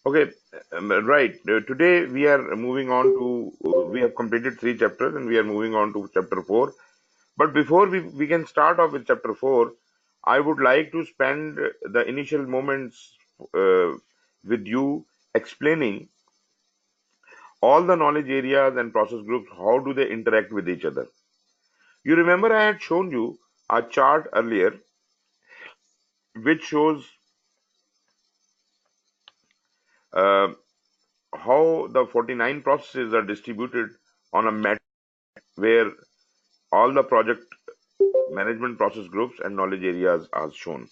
Okay, right. Today we are moving on to, we have completed three chapters and we are moving on to chapter four. But before we can start off with chapter four, I would like to spend the initial moments uh, with you explaining all the knowledge areas and process groups, how do they interact with each other. You remember I had shown you a chart earlier which shows uh, how the 49 processes are distributed on a map where all the project management process groups and knowledge areas are shown.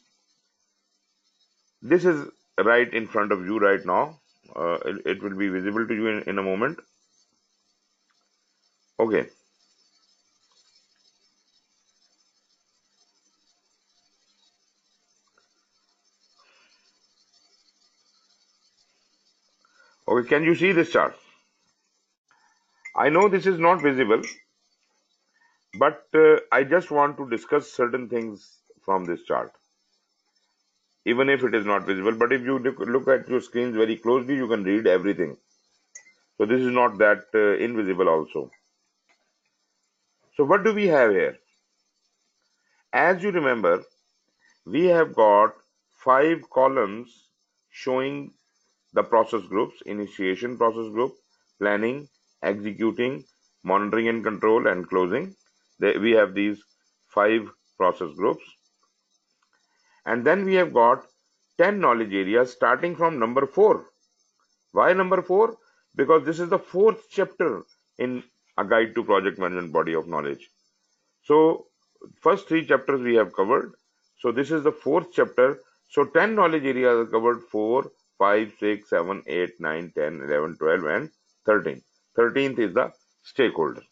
This is right in front of you right now. It will be visible to you in a moment. Okay. Okay. Can you see this chart? I know this is not visible, but I just want to discuss certain things from this chart, even if it is not visible. But if you look at your screens very closely, you can read everything. So this is not that invisible also. So what do we have here? As you remember, we have got 5 columns showing the process groups: initiation process group, planning, executing, monitoring and control, and closing. We have these 5 process groups. And then we have got 10 knowledge areas starting from number 4. Why number 4? Because this is the 4th chapter in a guide to project management body of knowledge. So first 3 chapters we have covered. So this is the 4th chapter. So 10 knowledge areas are covered: 4, 5, 6, 7, 8, 9, 10, 11, 12, and 13. 13th is the stakeholder.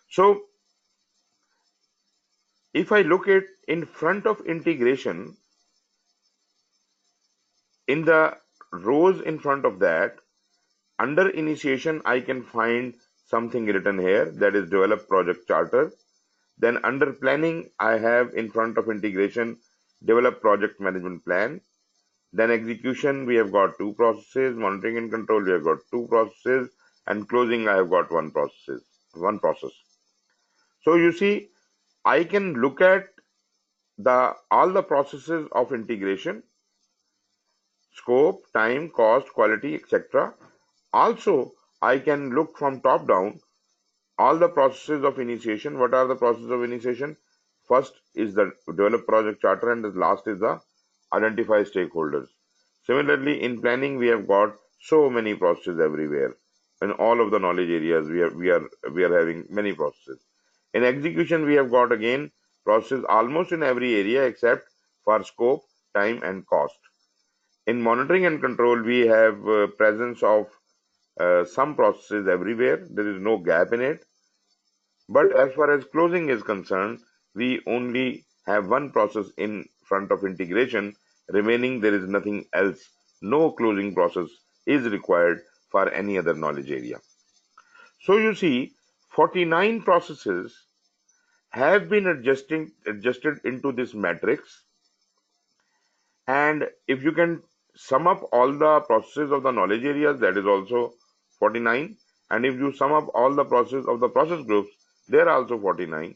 So if I look at in front of integration, in the rows in front of that, under initiation, I can find something written here, that is develop project charter. Then under planning, I have in front of integration, develop project management plan. Then execution, we have got 2 processes. Monitoring and control, we have got 2 processes. And closing, I have got 1 process. So you see, I can look at all the processes of integration: scope, time, cost, quality, etc. Also, I can look from top down all the processes of initiation. What are the processes of initiation? First is the develop project charter, and the last is the identify stakeholders. Similarly, in planning, we have got so many processes everywhere. In all of the knowledge areas, we are having many processes. In execution, we have got again processes almost in every area except for scope, time, and cost. In monitoring and control, we have presence of some processes everywhere. There is no gap in it. But as far as closing is concerned, we only have 1 process in front of integration. Remaining, there is nothing else. No closing process is required for any other knowledge area. So you see, 49 processes have been adjusted into this matrix. And if you can sum up all the processes of the knowledge areas, that is also 49. And if you sum up all the processes of the process groups, they are also 49.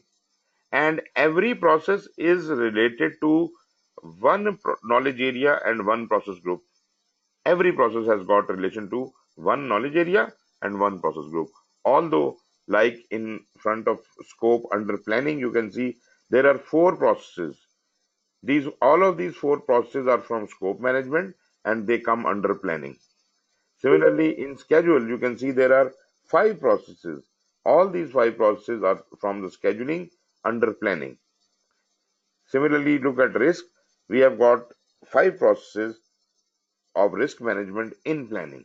And every process is related to 1 knowledge area and 1 process group. Every process has got relation to 1 knowledge area and 1 process group. Although, like in front of scope under planning, you can see there are 4 processes. All of these 4 processes are from scope management and they come under planning. Similarly, in schedule, you can see there are 5 processes. All these 5 processes are from the scheduling under planning. Similarly, look at risk. We have got 5 processes of risk management in planning.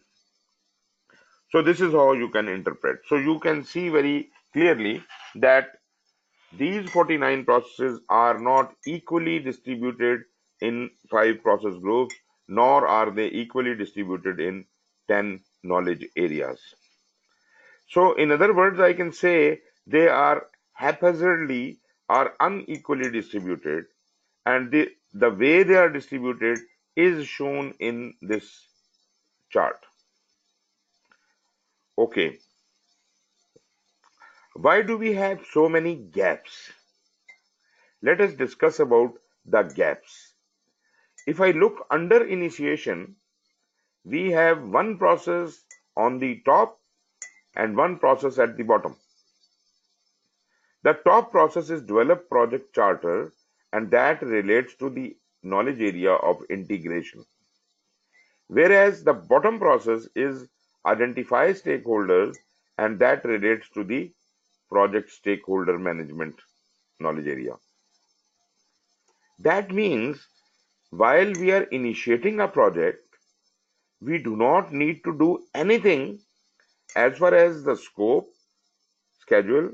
So this is how you can interpret. So you can see very clearly that these 49 processes are not equally distributed in 5 process groups, nor are they equally distributed in 10 knowledge areas. So in other words, I can say they are haphazardly or unequally distributed, and the way they are distributed is shown in this chart. Okay, why do we have so many gaps? Let us discuss about the gaps. If I look under initiation, we have one process on the top and one process at the bottom. The top process is develop project charter, and that relates to the knowledge area of integration. Whereas the bottom process is identify stakeholders, and that relates to the project stakeholder management knowledge area. That means while we are initiating a project, we do not need to do anything as far as the scope, schedule,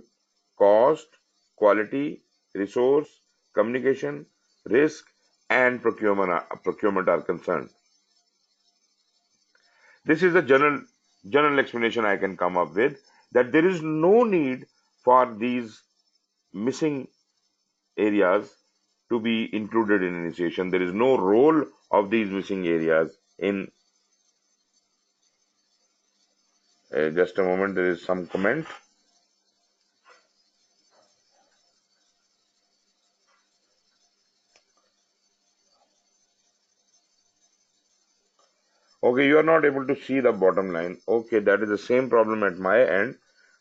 cost, quality, resource, communication, risk, and procurement are concerned. This is a general explanation I can come up with, that there is no need for these missing areas to be included in initiation. There is no role of these missing areas in. Just a moment, there is some comment. Okay, you are not able to see the bottom line. Okay, that is the same problem at my end.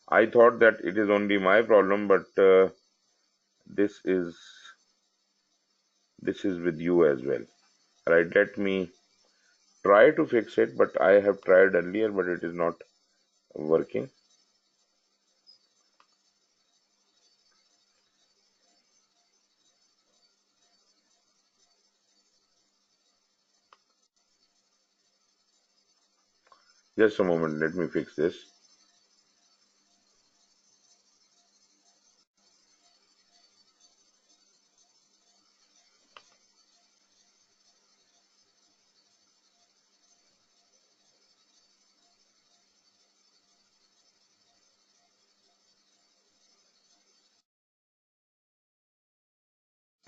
I thought that it is only my problem, but this is with you as well. Right, let me try to fix it, but I have tried earlier, but it is not working. Just a moment, let me fix this.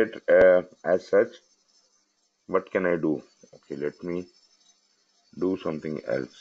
It as such, what can I do? Okay, let me do something else.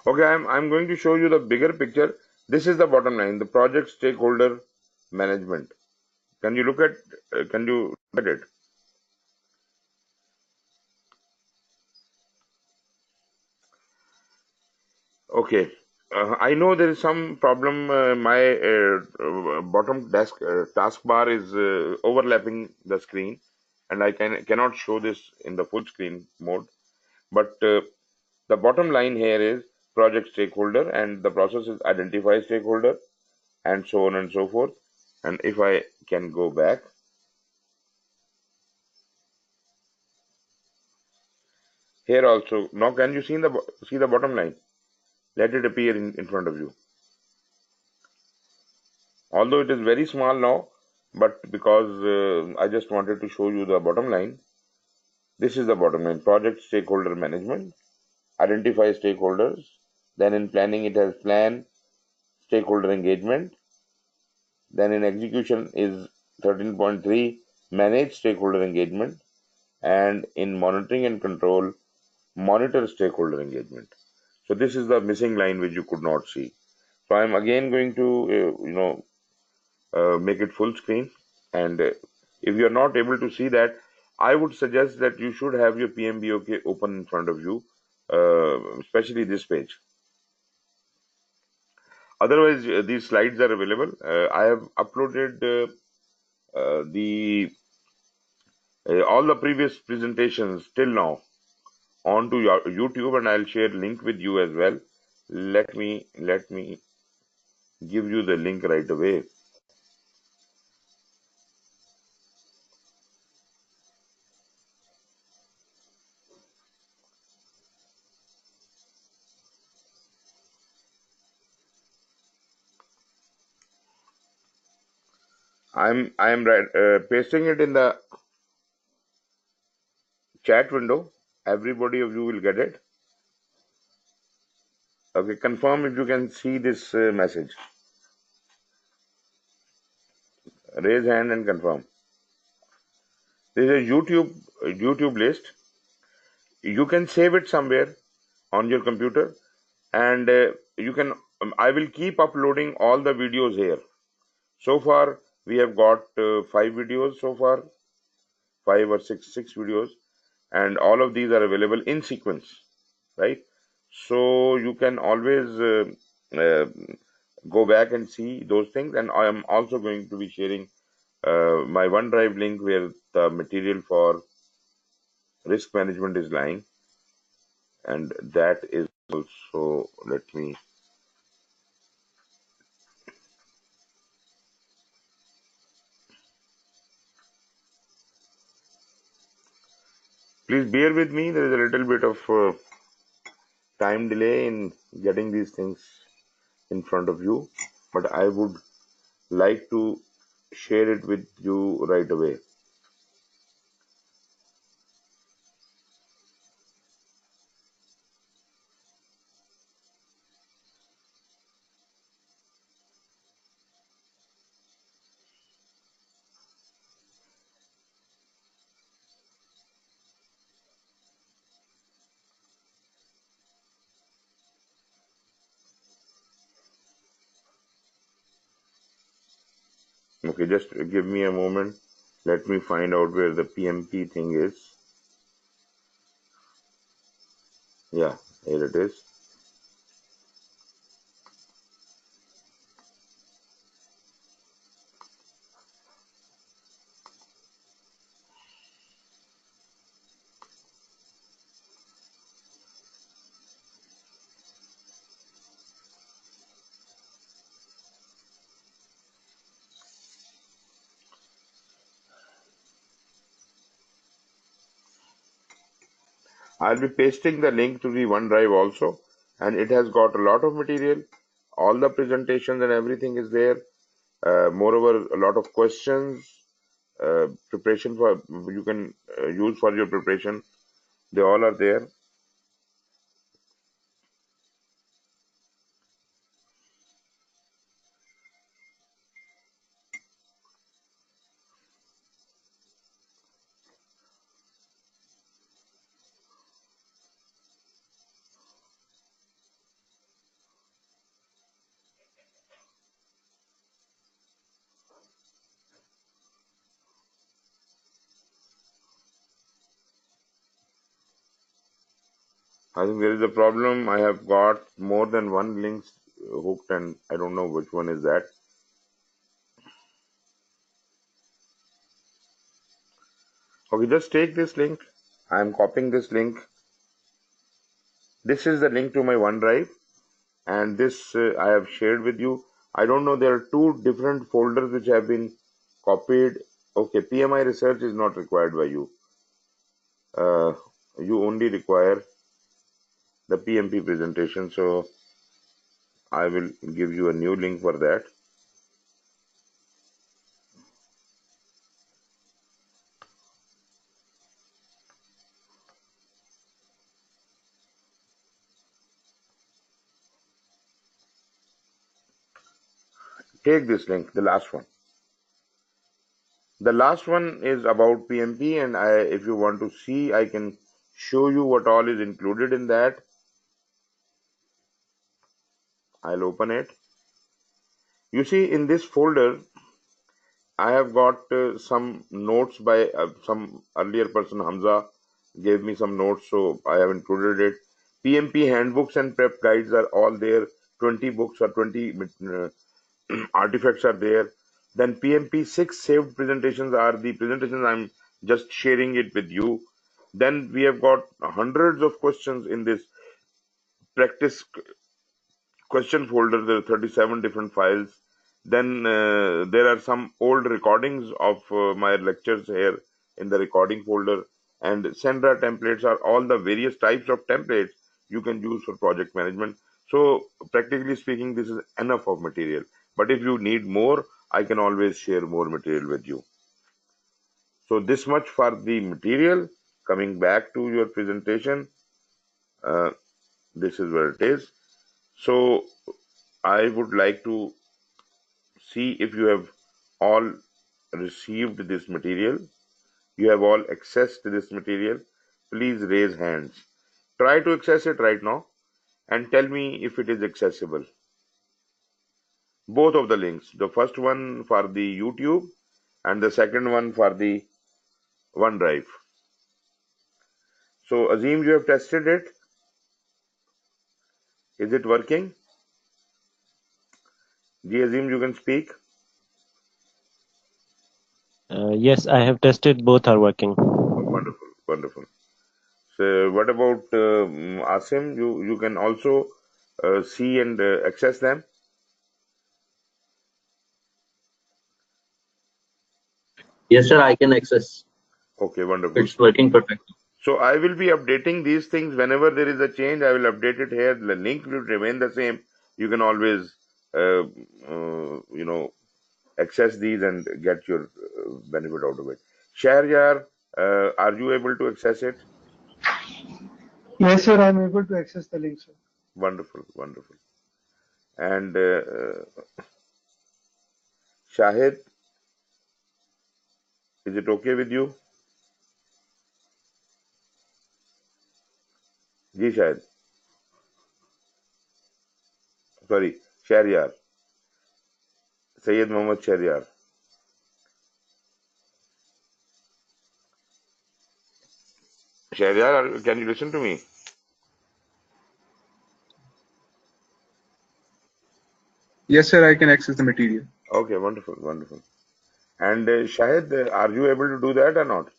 Okay, I'm going to show you the bigger picture. This is the bottom line, the project stakeholder management. Can you look at it? Okay. I know there is some problem. My bottom taskbar is overlapping the screen, and I cannot show this in the full screen mode. But the bottom line here is project stakeholder, and the process is identify stakeholder, and so on and so forth. And if I can go back here also, now can you see the bottom line? Let it appear in front of you. Although it is very small now, but because I just wanted to show you the bottom line, this is the bottom line. Project stakeholder management, identify stakeholders. Then in planning, it has plan, stakeholder engagement. Then in execution is 13.3, manage stakeholder engagement. And in monitoring and control, monitor stakeholder engagement. So this is the missing line which you could not see. So I'm again going to make it full screen, and if you are not able to see that, I would suggest that you should have your PMBOK open in front of you, especially this page. Otherwise, these slides are available. I have uploaded the all the previous presentations till now onto your YouTube, and I'll share link with you as well. Let me give you the link right away. I'm pasting it in the chat window. Everybody of you will get it. Okay, confirm if you can see this message. Raise hand and confirm. This is a YouTube list. You can save it somewhere on your computer, and you can. I will keep uploading all the videos here. So far, we have got 5 videos so far, 5 or 6 videos, and all of these are available in sequence, right? So you can always uh, go back and see those things. And I am also going to be sharing my OneDrive link where the material for risk management is lying, and that is also, let me, please bear with me. There is a little bit of time delay in getting these things in front of you, but I would like to share it with you right away. Okay, just give me a moment. Let me find out where the PMP thing is. Yeah, here it is. I'll be pasting the link to the OneDrive also, and it has got a lot of material. All the presentations and everything is there. Moreover, a lot of questions, preparation for you can use for your preparation. They all are there. I think there is a problem. I have got more than one link hooked, and I don't know which one is that. Okay, just take this link. I am copying this link. This is the link to my OneDrive, and this I have shared with you. I don't know, there are two different folders which have been copied. Okay, PMI research is not required by you. You only require the PMP presentation, so I will give you a new link for that. Take this link, the last one. The last one is about PMP, and if you want to see, I can show you what all is included in that. I'll open it. You see, in this folder, I have got some notes by some earlier person, Hamza, gave me some notes, so I have included it. PMP handbooks and prep guides are all there. 20 books or 20 artifacts are there. Then PMP 6 saved presentations are the presentations. I'm just sharing it with you. Then we have got hundreds of questions in this practice question folder. There are 37 different files. Then there are some old recordings of my lectures here in the recording folder. And Sendra templates are all the various types of templates you can use for project management. So practically speaking, this is enough of material. But if you need more, I can always share more material with you. So this much for the material. Coming back to your presentation, uh, this is where it is. So I would like to see if you have all received this material. You have all accessed this material. Please raise hands. Try to access it right now and tell me if it is accessible. Both of the links, the first one for the YouTube and the second one for the OneDrive. So Azim, you have tested it. Is it working? Ji Azim, you can speak. Yes, I have tested. Both are working. Oh, wonderful, wonderful. So what about Asim? You can also see and access them. Yes, sir, I can access. Okay, wonderful. It's working perfect. So I will be updating these things whenever there is a change. I will update it here. The link will remain the same. You can always, access these and get your benefit out of it. Shahriyar, are you able to access it? Yes, sir, I'm able to access the link, sir. Wonderful, wonderful. And Shahid, is it okay with you? Ji Shahid. Sorry, Shahriyar. Sayyid Muhammad Shahriyar. Shahriyar, can you listen to me? Yes, sir, I can access the material. Okay, wonderful, wonderful. And Shahid, are you able to do that or not?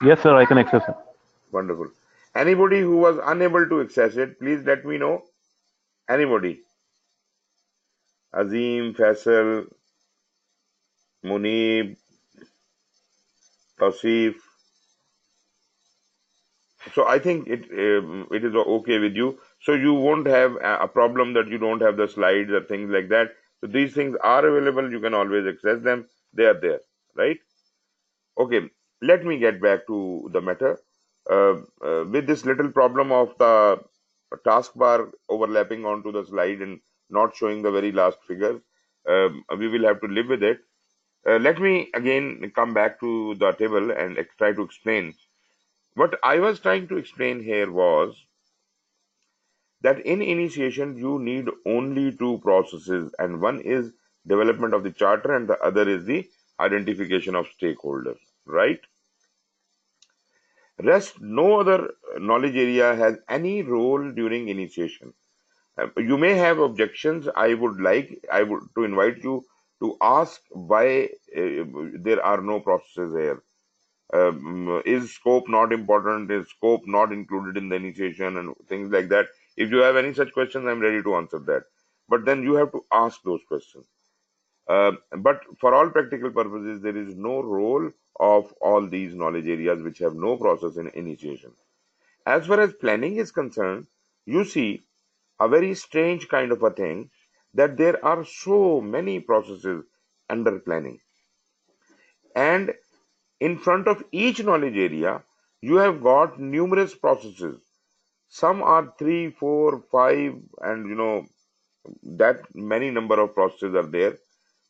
Yes, sir, I can access it. Wonderful. Anybody who was unable to access it, please let me know. Anybody? Azim, Faisal, Munib, Tausif. So I think it is okay with you. So you won't have a problem that you don't have the slides or things like that. So these things are available. You can always access them. They are there, right? Okay. Let me get back to the matter. With this little problem of the taskbar overlapping onto the slide and not showing the very last figures, we will have to live with it. Let me again come back to the table and try to explain. What I was trying to explain here was that in initiation you need only two processes, and one is development of the charter and the other is the identification of stakeholders, right? Rest, no other knowledge area has any role during initiation. You may have objections. I would to invite you to ask why there are no processes here. Is scope not important? Is scope not included in the initiation and things like that? If you have any such questions, I'm ready to answer that. But then you have to ask those questions. But for all practical purposes, there is no role of all these knowledge areas which have no process in initiation. As far as planning is concerned, you see a very strange kind of a thing that there are so many processes under planning. And in front of each knowledge area, you have got numerous processes. Some are three, four, five, and that many number of processes are there.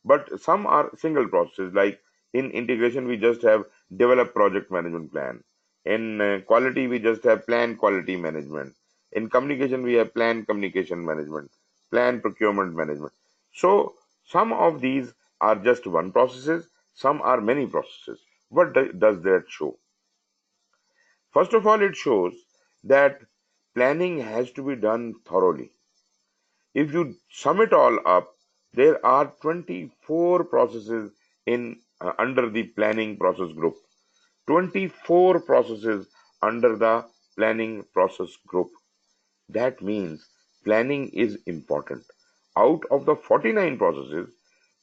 But some are single processes. Like in integration, we just have develop project management plan. In quality, we just have plan quality management. In communication, we have plan communication management, plan procurement management. So some of these are just one processes, some are many processes. What does that show? First of all, it shows that planning has to be done thoroughly. If you sum it all up, there are 24 processes in under the planning process group. 24 processes under the planning process group. That means planning is important. Out of the 49 processes,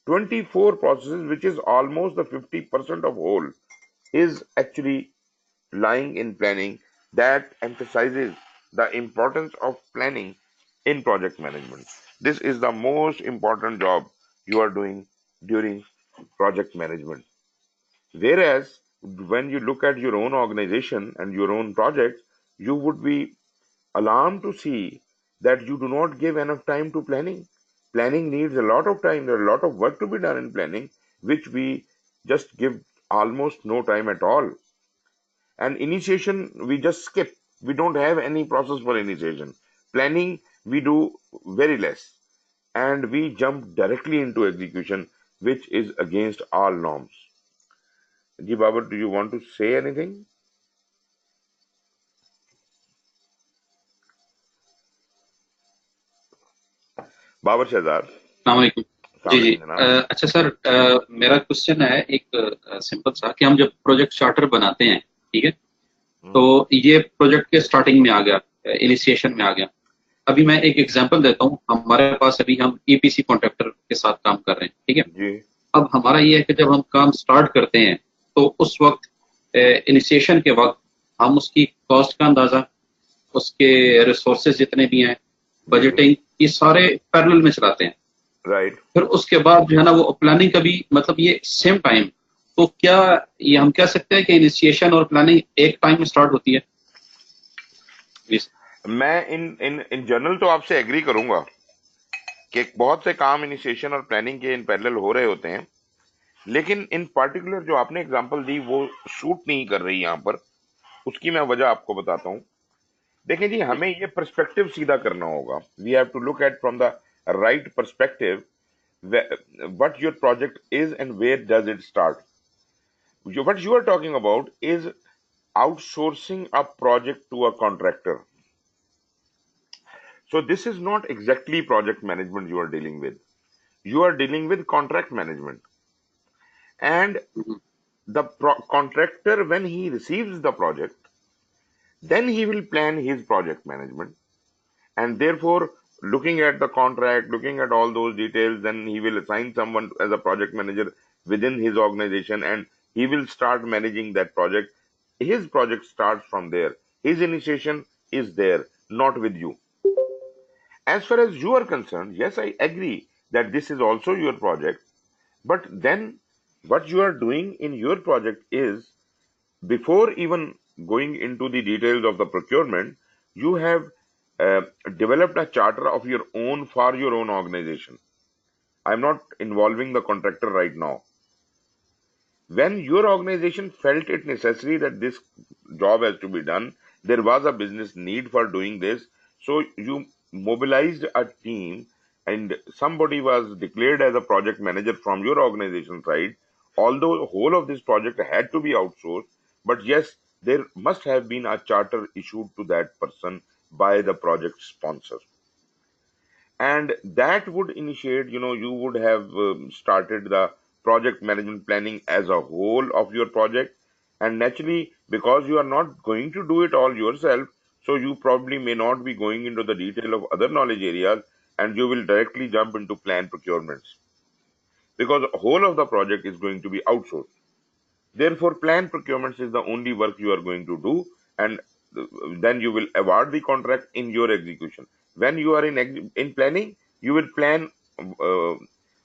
24 processes, which is almost the 50% of whole, is actually lying in planning. That emphasizes the importance of planning in project management. This is the most important job you are doing during project management. Whereas when you look at your own organization and your own projects, you would be alarmed to see that you do not give enough time to planning. Planning needs a lot of time. There are a lot of work to be done in planning, which we just give almost no time at all. And initiation, we just skip. We don't have any process for initiation. Planning, we do very less. And we jump directly into execution, which is against all norms. Ji Babar, do you want to say anything? Babar Shahzad, अस्सलाम वालेकुम। जी जी सामने जनाब। अच्छा sir, मेरा question है एक simple सा कि हम जब प्रोजेक्ट चार्टर बनाते हैं, ठीक है, तो ये प्रोजेक्ट के स्टार्टिंग में आ गया, इनिशिएशन में आ गया। अभी मैं एक एग्जांपल देता हूँ। हमारे पास अभी हम ईपीसी कॉन्ट्रैक्टर के साथ काम कर रहे हैं, ठीक है जी। अब हमारा ये है कि जब हम काम स्टार्ट करते हैं तो उस वक्त इनिशिएशन के वक्त हम उसकी कॉस्ट का अंदाजा, उसके रिसोर्सेज जितने भी हैं, बजटिंग, ये सारे पैरेलल में चलाते हैं। राइट। फिर उसके बाद जो है ना वो प्लानिंग का भी, मतलब ये सेम टाइम, तो क्या ये हम कह सकते हैं कि इनिशिएशन और प्लानिंग एक टाइम में स्टार्ट होती है? मैं इन जनरल तो आपसे एग्री करूंगा कि बहुत से काम इनिशिएशन और प्लानिंग के इन पैरेलल हो रहे होते हैं, लेकिन इन पार्टिकुलर जो आपने एग्जांपल दी वो शूट नहीं कर रही यहाँ पर। उसकी मैं वजह आपको बताता हूँ। देखिए जी, हमें ये पर्सपेक्टिव सीधा करना होगा। We have to look at from the right perspective what your project is and where does it start. What you are talking about is outsourcing a project to a contractor. So this is not exactly project management you are dealing with. You are dealing with contract management. And the contractor, when he receives the project, then he will plan his project management. And therefore, looking at the contract, looking at all those details, then he will assign someone as a project manager within his organization and he will start managing that project. His project starts from there. His initiation is there, not with you. As far as you are concerned, yes, I agree that this is also your project, but then what you are doing in your project is, before even going into the details of the procurement, you have developed a charter of your own for your own organization. I'm not involving the contractor right now. When your organization felt it necessary that this job has to be done, there was a business need for doing this, so you mobilized a team and somebody was declared as a project manager from your organization side. Although the whole of this project had to be outsourced, but yes, there must have been a charter issued to that person by the project sponsor. And that would initiate, you would have started the project management planning as a whole of your project. And naturally, because you are not going to do it all yourself, so you probably may not be going into the detail of other knowledge areas, and you will directly jump into plan procurements because the whole of the project is going to be outsourced. Therefore, plan procurements is the only work you are going to do, and then you will award the contract in your execution. When you are in planning, you will plan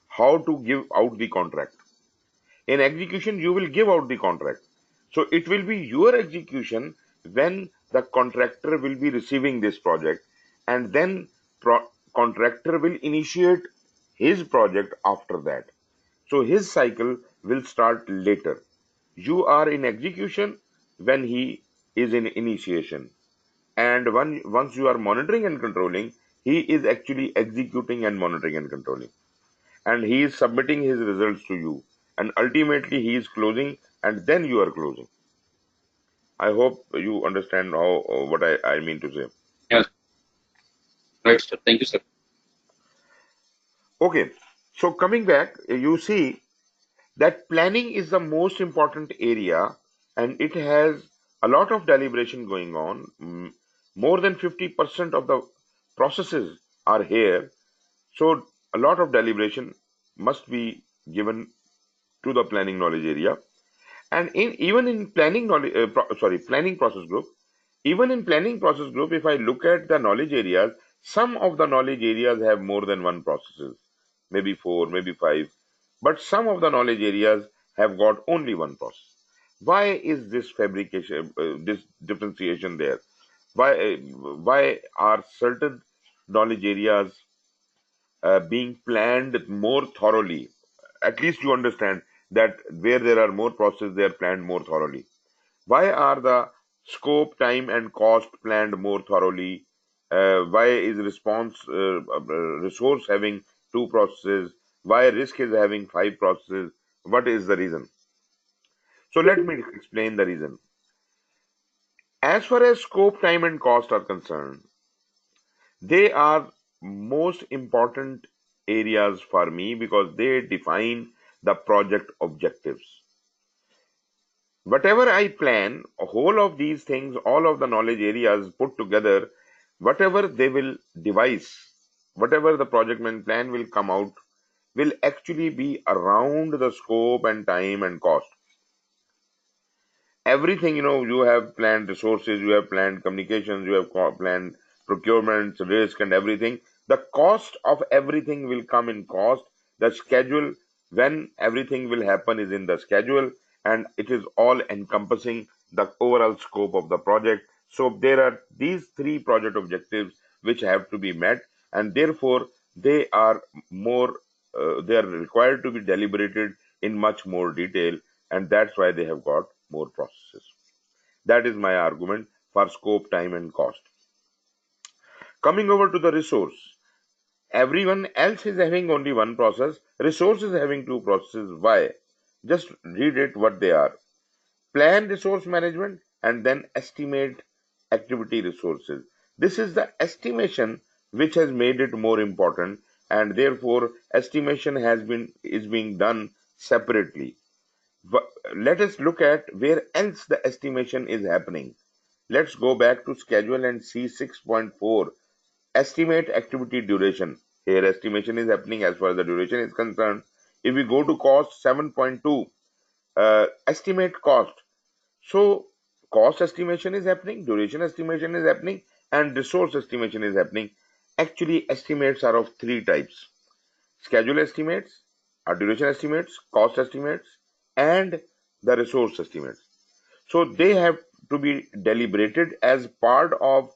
how to give out the contract. In execution, you will give out the contract. So it will be your execution when the contractor will be receiving this project, and then contractor will initiate his project after that. So his cycle will start later. You are in execution when he is in initiation. And once you are monitoring and controlling, he is actually executing and monitoring and controlling. And he is submitting his results to you. And ultimately he is closing and then you are closing. I hope you understand what I mean to say. Yes. Right, sir. Thank you, sir. Okay. So coming back, you see that planning is the most important area and it has a lot of deliberation going on. More than 50% of the processes are here. So a lot of deliberation must be given to the planning knowledge area. And even in planning knowledge, planning process group, even in planning process group, if I look at the knowledge areas, some of the knowledge areas have more than one processes. maybe 4, maybe 5, but some of the knowledge areas have got only one process. Why is this fabrication, this differentiation there? Why are certain knowledge areas being planned more thoroughly? At least you understand that where there are more processes, they are planned more thoroughly. Why are the scope, time, and cost planned more thoroughly? Why is resource having 2 processes? Why risk is having 5 processes? What is the reason? So let me explain the reason. As far as scope, time, and cost are concerned, they are most important areas for me because they define the project objectives. Whatever I plan, a whole of these things, all of the knowledge areas put together, whatever they will devise, whatever the project man plan will come out, will actually be around the scope and time and cost. Everything, you have planned resources, you have planned communications, you have planned procurement, risk, and everything. The cost of everything will come in cost. The schedule, when everything will happen, is in the schedule, and it is all encompassing the overall scope of the project. So there are these 3 project objectives which have to be met, and therefore they are they are required to be deliberated in much more detail, and that's why they have got more processes. That is my argument for scope, time, and cost. Coming over to the resource, everyone else is having only one process, resource is having 2 processes. Why? Just read it what they are. Plan resource management and then estimate activity resources. This is the estimation which has made it more important, and therefore estimation is being done separately. Let us look at where else the estimation is happening. Let's go back to schedule and see 6.4, estimate activity duration. Here estimation is happening as far as the duration is concerned. If we go to cost 7.2, estimate cost. So cost estimation is happening, duration estimation is happening, and resource estimation is happening. Actually, estimates are of 3 types: schedule estimates, duration estimates, cost estimates, and the resource estimates. So they have to be deliberated as part of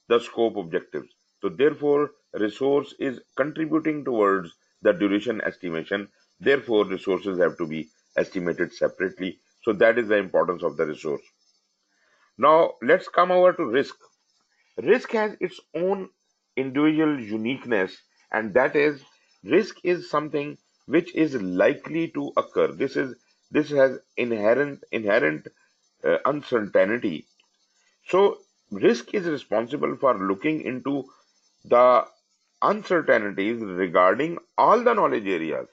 the scope objectives. So therefore, resource is contributing towards the duration estimation. Therefore, resources have to be estimated separately. So that is the importance of the resource. Now let's come over to risk. Risk has its own individual uniqueness, and that is, risk is something which is likely to occur. This has inherent uncertainty. So risk is responsible for looking into the uncertainties regarding all the knowledge areas.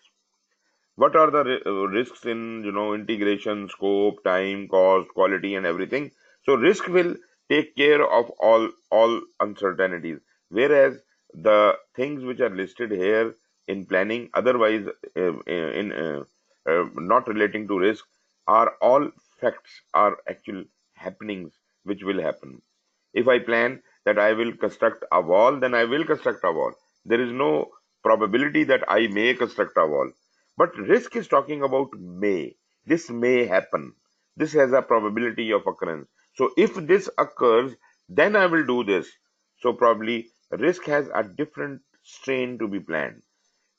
What are the risks in integration, scope, time, cost, quality, and everything? So risk will take care of all uncertainties, whereas the things which are listed here in planning, otherwise in not relating to risk, are all facts, are actual happenings which will happen. If I plan that I will construct a wall, then I will construct a wall. There is no probability that I may construct a wall. But risk is talking about may. This may happen. This has a probability of occurrence. So if this occurs, then I will do this. So probably risk has a different strain to be planned.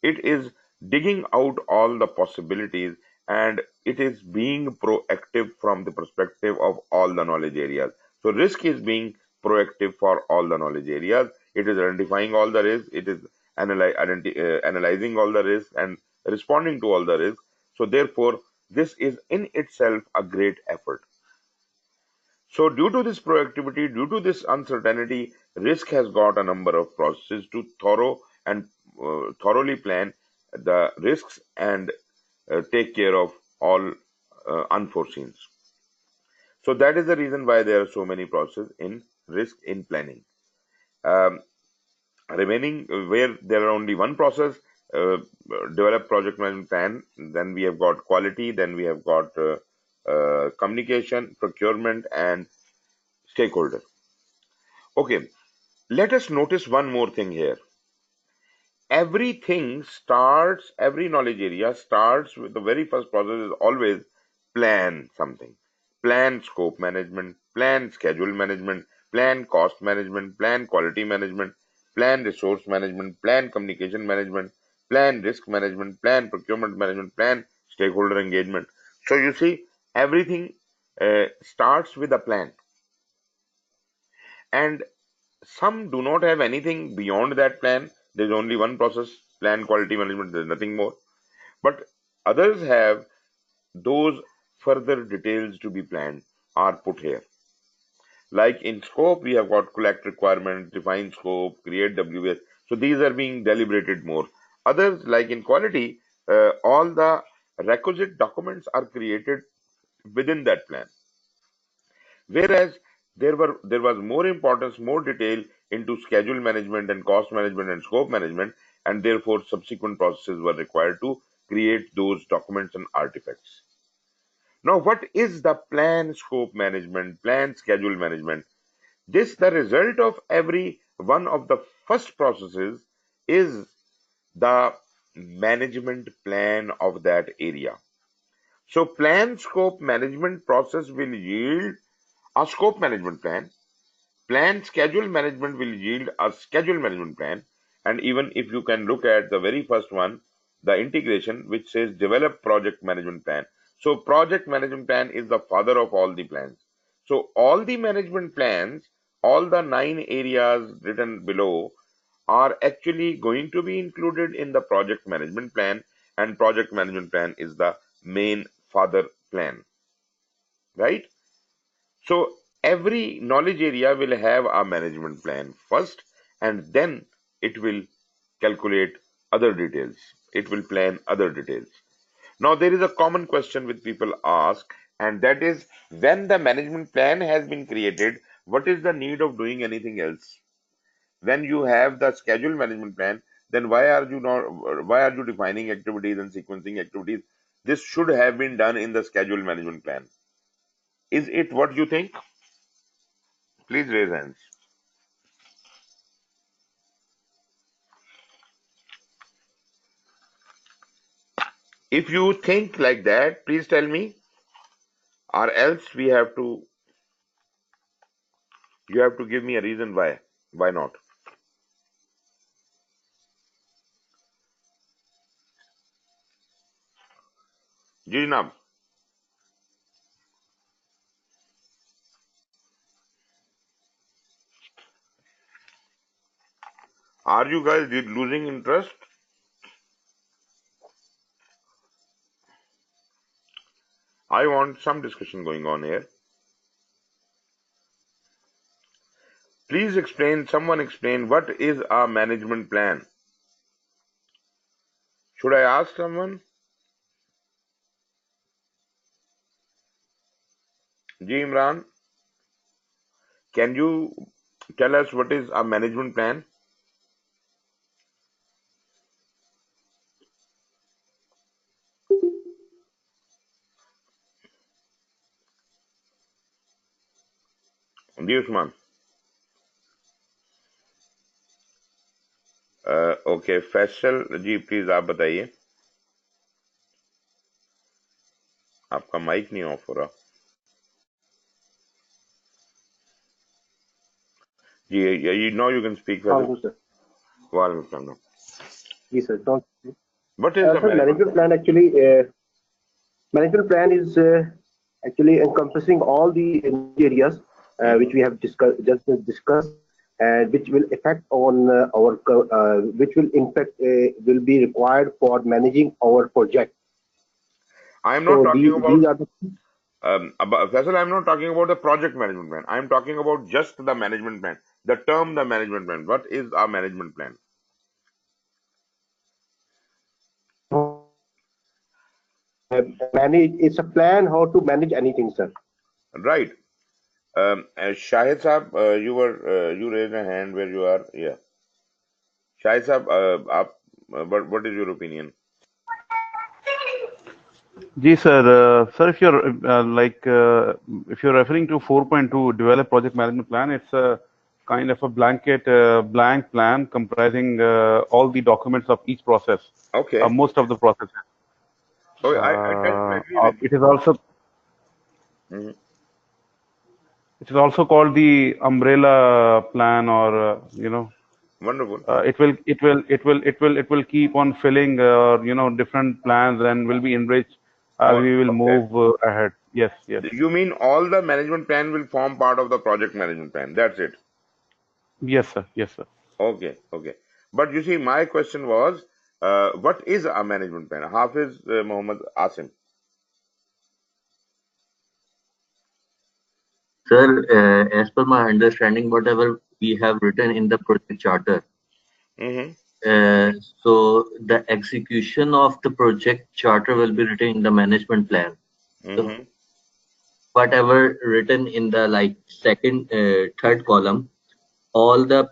It is digging out all the possibilities, and it is being proactive from the perspective of all the knowledge areas. So risk is being proactive for all the knowledge areas. It is identifying all the risks. It is analyzing all the risks and responding to all the risks. So therefore, this is in itself a great effort. So due to this proactivity, due to this uncertainty, risk has got a number of processes to thoroughly plan the risks and take care of all unforeseens. So that is the reason why there are so many processes in risk in planning. Um, Remaining, where there are only one process, develop project management plan, then we have got quality, then we have got communication, procurement, and stakeholder. Okay, let us notice one more thing here. everything starts, every knowledge area starts with the very first process is always plan something. Plan scope management, plan schedule management, plan cost management, plan quality management, plan resource management, plan communication management, plan risk management, plan procurement management, plan stakeholder engagement. So you see, everything starts with a plan. And some do not have anything beyond that plan. There's only one process, plan quality management, there's nothing more. But others have those further details to be planned are put here. Like in scope, we have got collect requirements, define scope, create WS. So these are being deliberated more. Others, like in quality, all the requisite documents are created within that plan. Whereas there was more importance, more detail into schedule management and cost management and scope management, and therefore subsequent processes were required to create those documents and artifacts. Now, what is the plan scope management, plan schedule management? This, the result of every one of the first processes is the management plan of that area. So plan scope management process will yield a scope management plan. Plan schedule management will yield a schedule management plan. And even if you can look at the very first one, the integration, which says develop project management plan. So project management plan is the father of all the plans. So all the management plans, all the 9 areas written below are actually going to be included in the project management plan, and project management plan is the main father plan, right? So every knowledge area will have a management plan first, and then it will calculate other details. It will plan other details. Now there is a common question which people ask, and that is, when the management plan has been created, what is the need of doing anything else? When you have the schedule management plan, then why are you defining activities and sequencing activities? This should have been done in the schedule management plan. Is it what you think? Please raise hands. If you think like that, please tell me, or else you have to give me a reason why. Why not? Ji Janab, are you guys losing interest? I want some discussion going on here. Please explain, someone explain, what is a management plan? Should I ask someone? Ji Imran, can you tell us what is a management plan? जी Usman. Okay Faisal ji, please आप बताइए. आपका mic नहीं of हो रहा जी. You know you can speak. Sir. Walaikum Assalam. Yes, sir. Don't. What is the Sir, management plan actually, management plan is actually encompassing all the areas which we have just discussed, and which will affect on which will impact will be required for managing our project. I am not talking about. These are the, Faisal, I am not talking about the project management plan. I am talking about just the management plan. The term, the management plan. What is our management plan? manage. It's a plan how to manage anything, sir. Right. Shahid Saab, you raised a hand where you are. Yeah. Shahid Saab, what is your opinion? Ji sir, sir, if you're if you're referring to 4.2 develop project management plan, it's a kind of a blank plan comprising all the documents of each process, Okay. most of the processes. Okay, I tend to agree with It is also you. it is also called the umbrella plan, or Wonderful. it will keep on filling different plans and will be enriched as Oh, we will okay. move ahead. Yes, yes, You mean all the management plan will form part of the project management plan? That's it. yes, sir. Yes, sir. Okay, okay. But you see, my question was, what is a management plan? Hafiz Muhammad Asim. Sir, as per my understanding, whatever we have written in the project charter, Mm-hmm. so the execution of the project charter will be written in the management plan. So Mm-hmm. whatever written in the second, third column, all the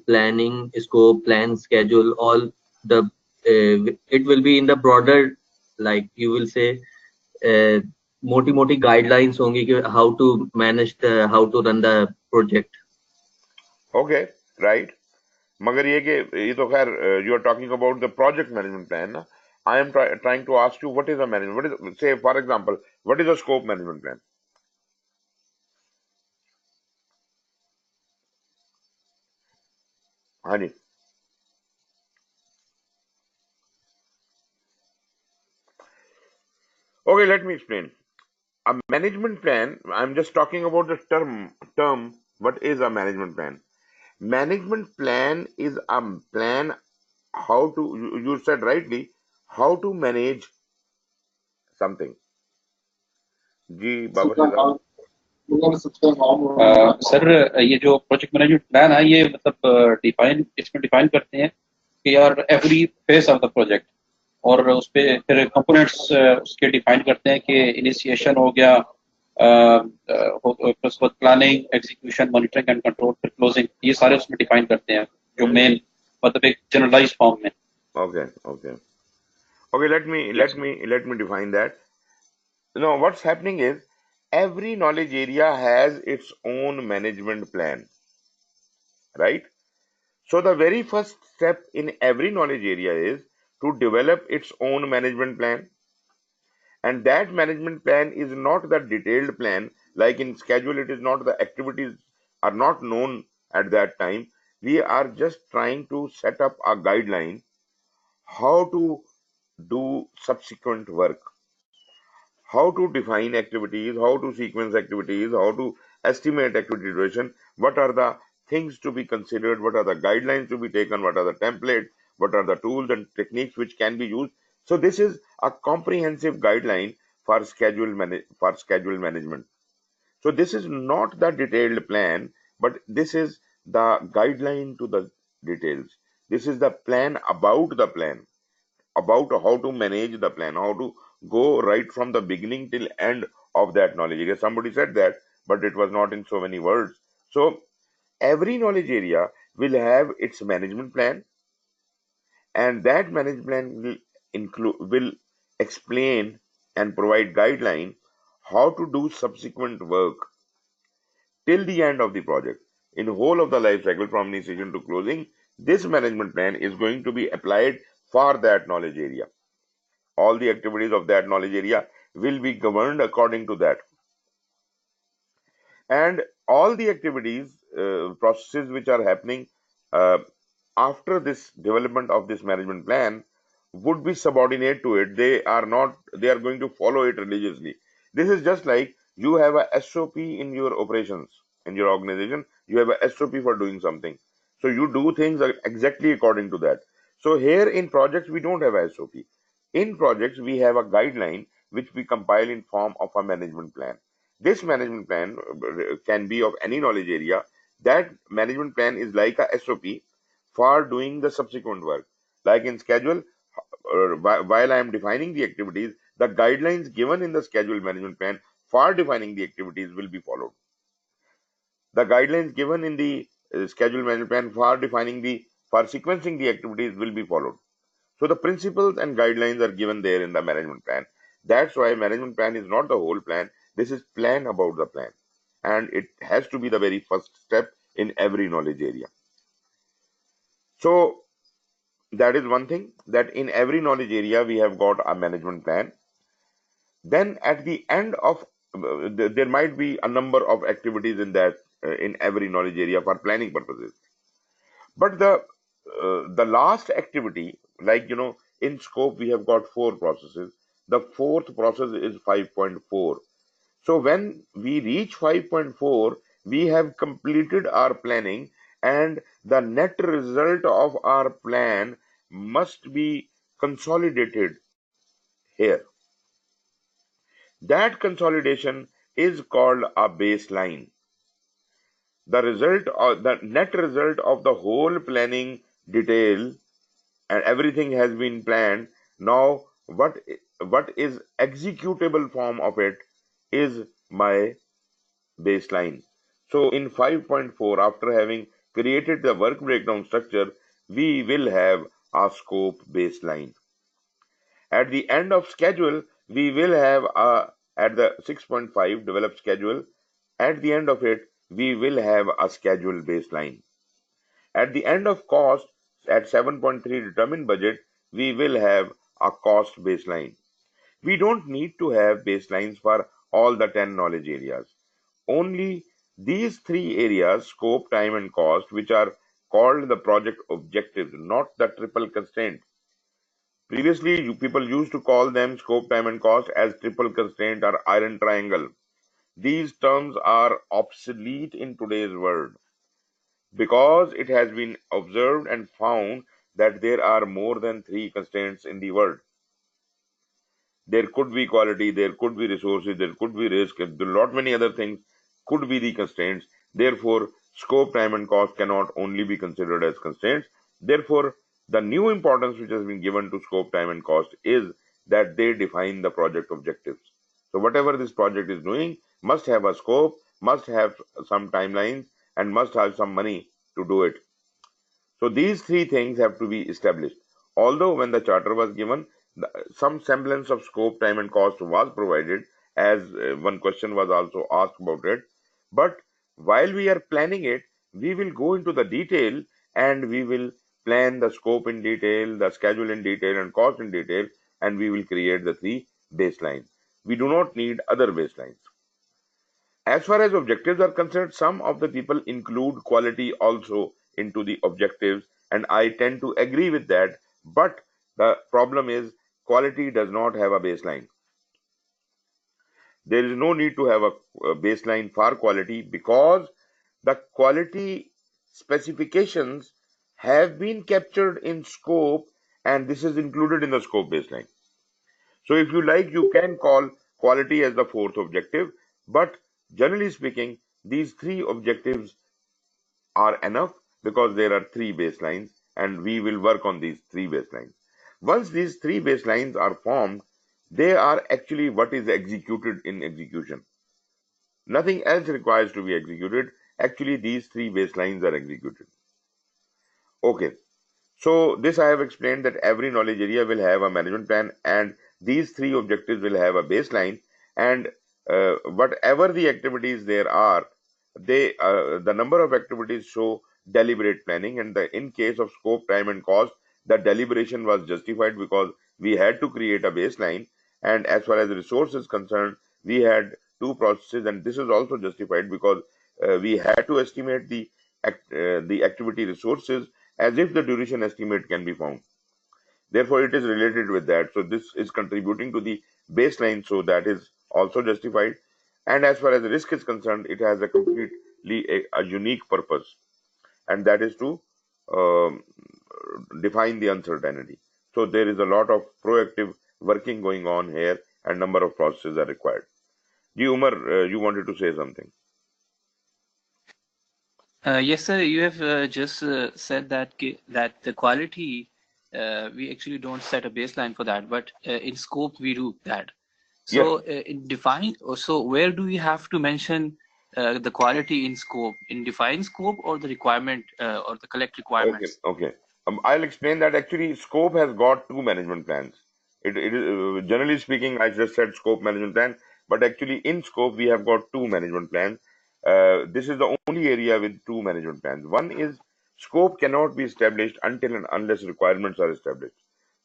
planning, scope, plan, schedule, all the it will be in the broader, you will say, मोटी guidelines होंगी कि how to manage how to run the project. Okay, right. मगर ये तो खैर you are talking about the project management plan ना. I am trying to ask you what is a management, what is, say for example, what is a scope management plan? Hani. Okay, let me explain. A management plan, I'm just talking about the term, what is a management plan? Management plan is a plan how to, you said rightly, how to manage something. जी बाबा साहब. Sir ये जो project management plan है ये मतलब इसमें define करते हैं कि यार every phase of the project, और उस पे फिर कंपोनेंट्स उसके डिफाइन करते हैं कि इनिशिएशन हो गया, plus planning, execution, monitoring and control, फिर क्लोजिंग, ये सारे उसमें डिफाइन करते हैं जो मेन मतलब एक जनरलाइज फॉर्म में. Okay, okay. Okay, let me define that. Now, what's happening is every knowledge area has its own management plan, right? So the very first step in every knowledge area is to develop its own management plan. And that management plan is not the detailed plan, like in schedule, it is not, the activities are not known at that time. We are just trying to set up a guideline how to do subsequent work, how to define activities, how to sequence activities, how to estimate activity duration, what are the things to be considered, what are the guidelines to be taken, what are the templates, what are the tools and techniques which can be used. So this is a comprehensive guideline for schedule management. So this is not the detailed plan, but this is the guideline to the details. This is the plan about the plan, about how to manage the plan, how to go right from the beginning till end of that knowledge area. Somebody said that, but it was not in so many words. So every knowledge area will have its management plan, and that management plan will explain and provide guideline how to do subsequent work till the end of the project. In the whole of the life cycle from initiation to closing, this management plan is going to be applied for that knowledge area. All the activities of that knowledge area will be governed according to that. And all the activities, processes which are happening uh, after this development of this management plan would be subordinate to it. They are not, they are going to follow it religiously. This is just like you have a SOP in your operations, in your organization, you have a SOP for doing something. So you do things exactly according to that. So here in projects, we don't have a SOP. In projects, we have a guideline which we compile in form of a management plan. This management plan can be of any knowledge area. That management plan is like a SOP for doing the subsequent work. Like in schedule, while I am defining the activities, the guidelines given in the schedule management plan for defining the activities will be followed. The guidelines given in the schedule management plan for sequencing the activities will be followed. So the principles and guidelines are given there in the management plan. That's why management plan is not the whole plan. This is plan about the plan. And it has to be the very first step in every knowledge area. So that is one thing, that in every knowledge area we have got a management plan. Then at the end of there might be a number of activities in that in every knowledge area for planning purposes. But the last activity, like in scope we have got 4 processes. The fourth process is 5.4. So when we reach 5.4, we have completed our planning, and the net result of our plan must be consolidated here. That consolidation is called a baseline. The result or the net result of the whole planning detail, and everything has been planned. Now what is executable form of it is my baseline. So in 5.4, after having created the work breakdown structure, we will have a scope baseline. At the end of schedule, we will have at the 6.5 develop schedule. At the end of it, we will have a schedule baseline. At the end of cost, at 7.3 determine budget, we will have a cost baseline. We don't need to have baselines for all the 10 knowledge areas. Only these 3 areas, scope, time, and cost, which are called the project objectives, not the triple constraint. Previously, people used to call them scope, time, and cost as triple constraint or iron triangle. These terms are obsolete in today's world because it has been observed and found that there are more than 3 constraints in the world. There could be quality, there could be resources, there could be risk, and a lot many other things could be the constraints. Therefore, scope, time, and cost cannot only be considered as constraints. Therefore, the new importance which has been given to scope, time, and cost is that they define the project objectives. So whatever this project is doing must have a scope, must have some timelines, and must have some money to do it. So these 3 things have to be established. Although when the charter was given, some semblance of scope, time, and cost was provided, as one question was also asked about it. But while we are planning it, we will go into the detail and we will plan the scope in detail, the schedule in detail, and cost in detail, and we will create the 3 baselines. We do not need other baselines. As far as objectives are concerned, some of the people include quality also into the objectives, and I tend to agree with that. But the problem is quality does not have a baseline. There is no need to have a baseline for quality because the quality specifications have been captured in scope, and this is included in the scope baseline. So if you like, you can call quality as the 4th objective, but generally speaking, these 3 objectives are enough because there are 3 baselines, and we will work on these 3 baselines. Once these 3 baselines are formed, they are actually what is executed in execution. Nothing else requires to be executed. Actually, these 3 baselines are executed. Okay. So this I have explained that every knowledge area will have a management plan, and these 3 objectives will have a baseline, and whatever the activities there are, the number of activities show deliberate planning, and in case of scope, time, and cost, the deliberation was justified because we had to create a baseline, and as far as resource is concerned, we had 2 processes, and this is also justified because we had to estimate the activity resources as if the duration estimate can be found. Therefore, it is related with that. So this is contributing to the baseline, so that is also justified. And as far as risk is concerned, it has a completely a unique purpose, and that is to um, define the uncertainty. So there is a lot of proactive working going on here, and number of processes are required. Ji Umar, you wanted to say something. Yes, sir. You have just said that that the quality we actually don't set a baseline for that, but in scope we do that. So Yes. in define. So where do we have to mention the quality in scope? In define scope or the requirement or the collect Okay. requirements? Okay. I'll explain that actually scope has got 2 management plans. It is generally speaking, I just said scope management plan, but actually in scope we have got 2 management plans. This is the only area with two management plans. One is scope cannot be established until and unless requirements are established.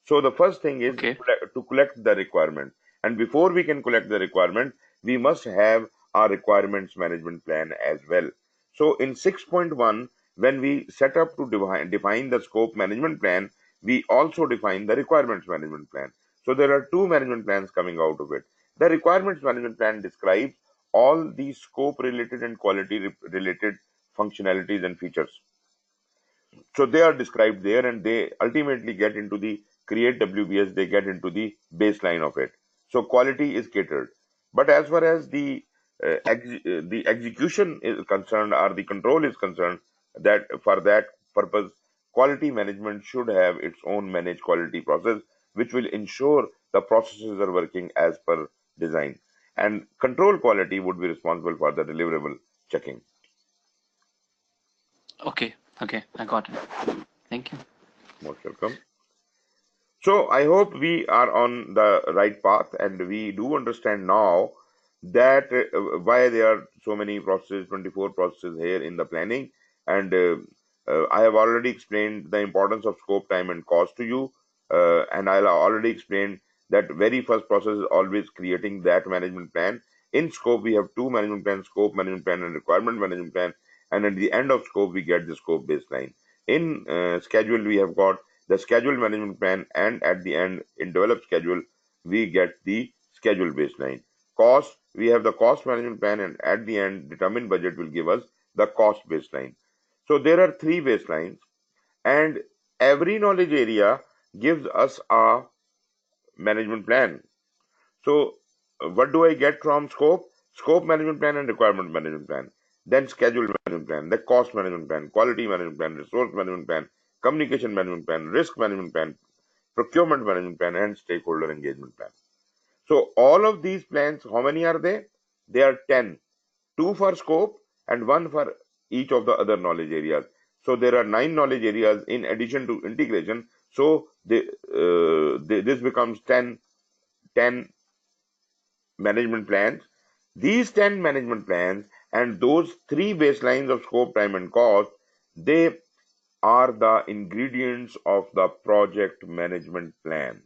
So the first thing is Okay. to collect the requirement. And before we can collect the requirement, we must have our requirements management plan as well. So in 6.1, when we set up to define the scope management plan, we also define the requirements management plan. So there are two management plans coming out of it. The requirements management plan describes all the scope related and quality related functionalities and features. So they are described there, and they ultimately get into the create WBS, they get into the baseline of it. So quality is catered. But as far as the execution is concerned, or the control is concerned, that for that purpose, quality management should have its own managed quality process, which will ensure the processes are working as per design. And control quality would be responsible for the deliverable checking. Okay. Okay. I got it. Thank you. Most welcome. So I hope we are on the right path, and we do understand now that why there are so many processes, 24 processes here in the planning. And I have already explained the importance of scope, time, and cost to you. And I'll already explained that very first process is always creating that management plan. In scope, we have two management plans: scope management plan and requirement management plan. And at the end of scope, we get the scope baseline. In schedule, we have got the schedule management plan, and at the end, in develop schedule, we get the schedule baseline. Cost, we have the cost management plan, and at the end, determined budget will give us the cost baseline. So there are three baselines, and every knowledge area gives us a management plan. So what do I get from scope? Scope management plan and requirement management plan. Then schedule management plan, the cost management plan, quality management plan, resource management plan, communication management plan, risk management plan, procurement management plan, and stakeholder engagement plan. So all of these plans, how many are they? They are 10. Two for scope and one for each of the other knowledge areas. So there are 9 knowledge areas in addition to integration. So this becomes 10 management plans. These 10 management plans and those 3 baselines of scope, time, and cost, they are the ingredients of the project management plan.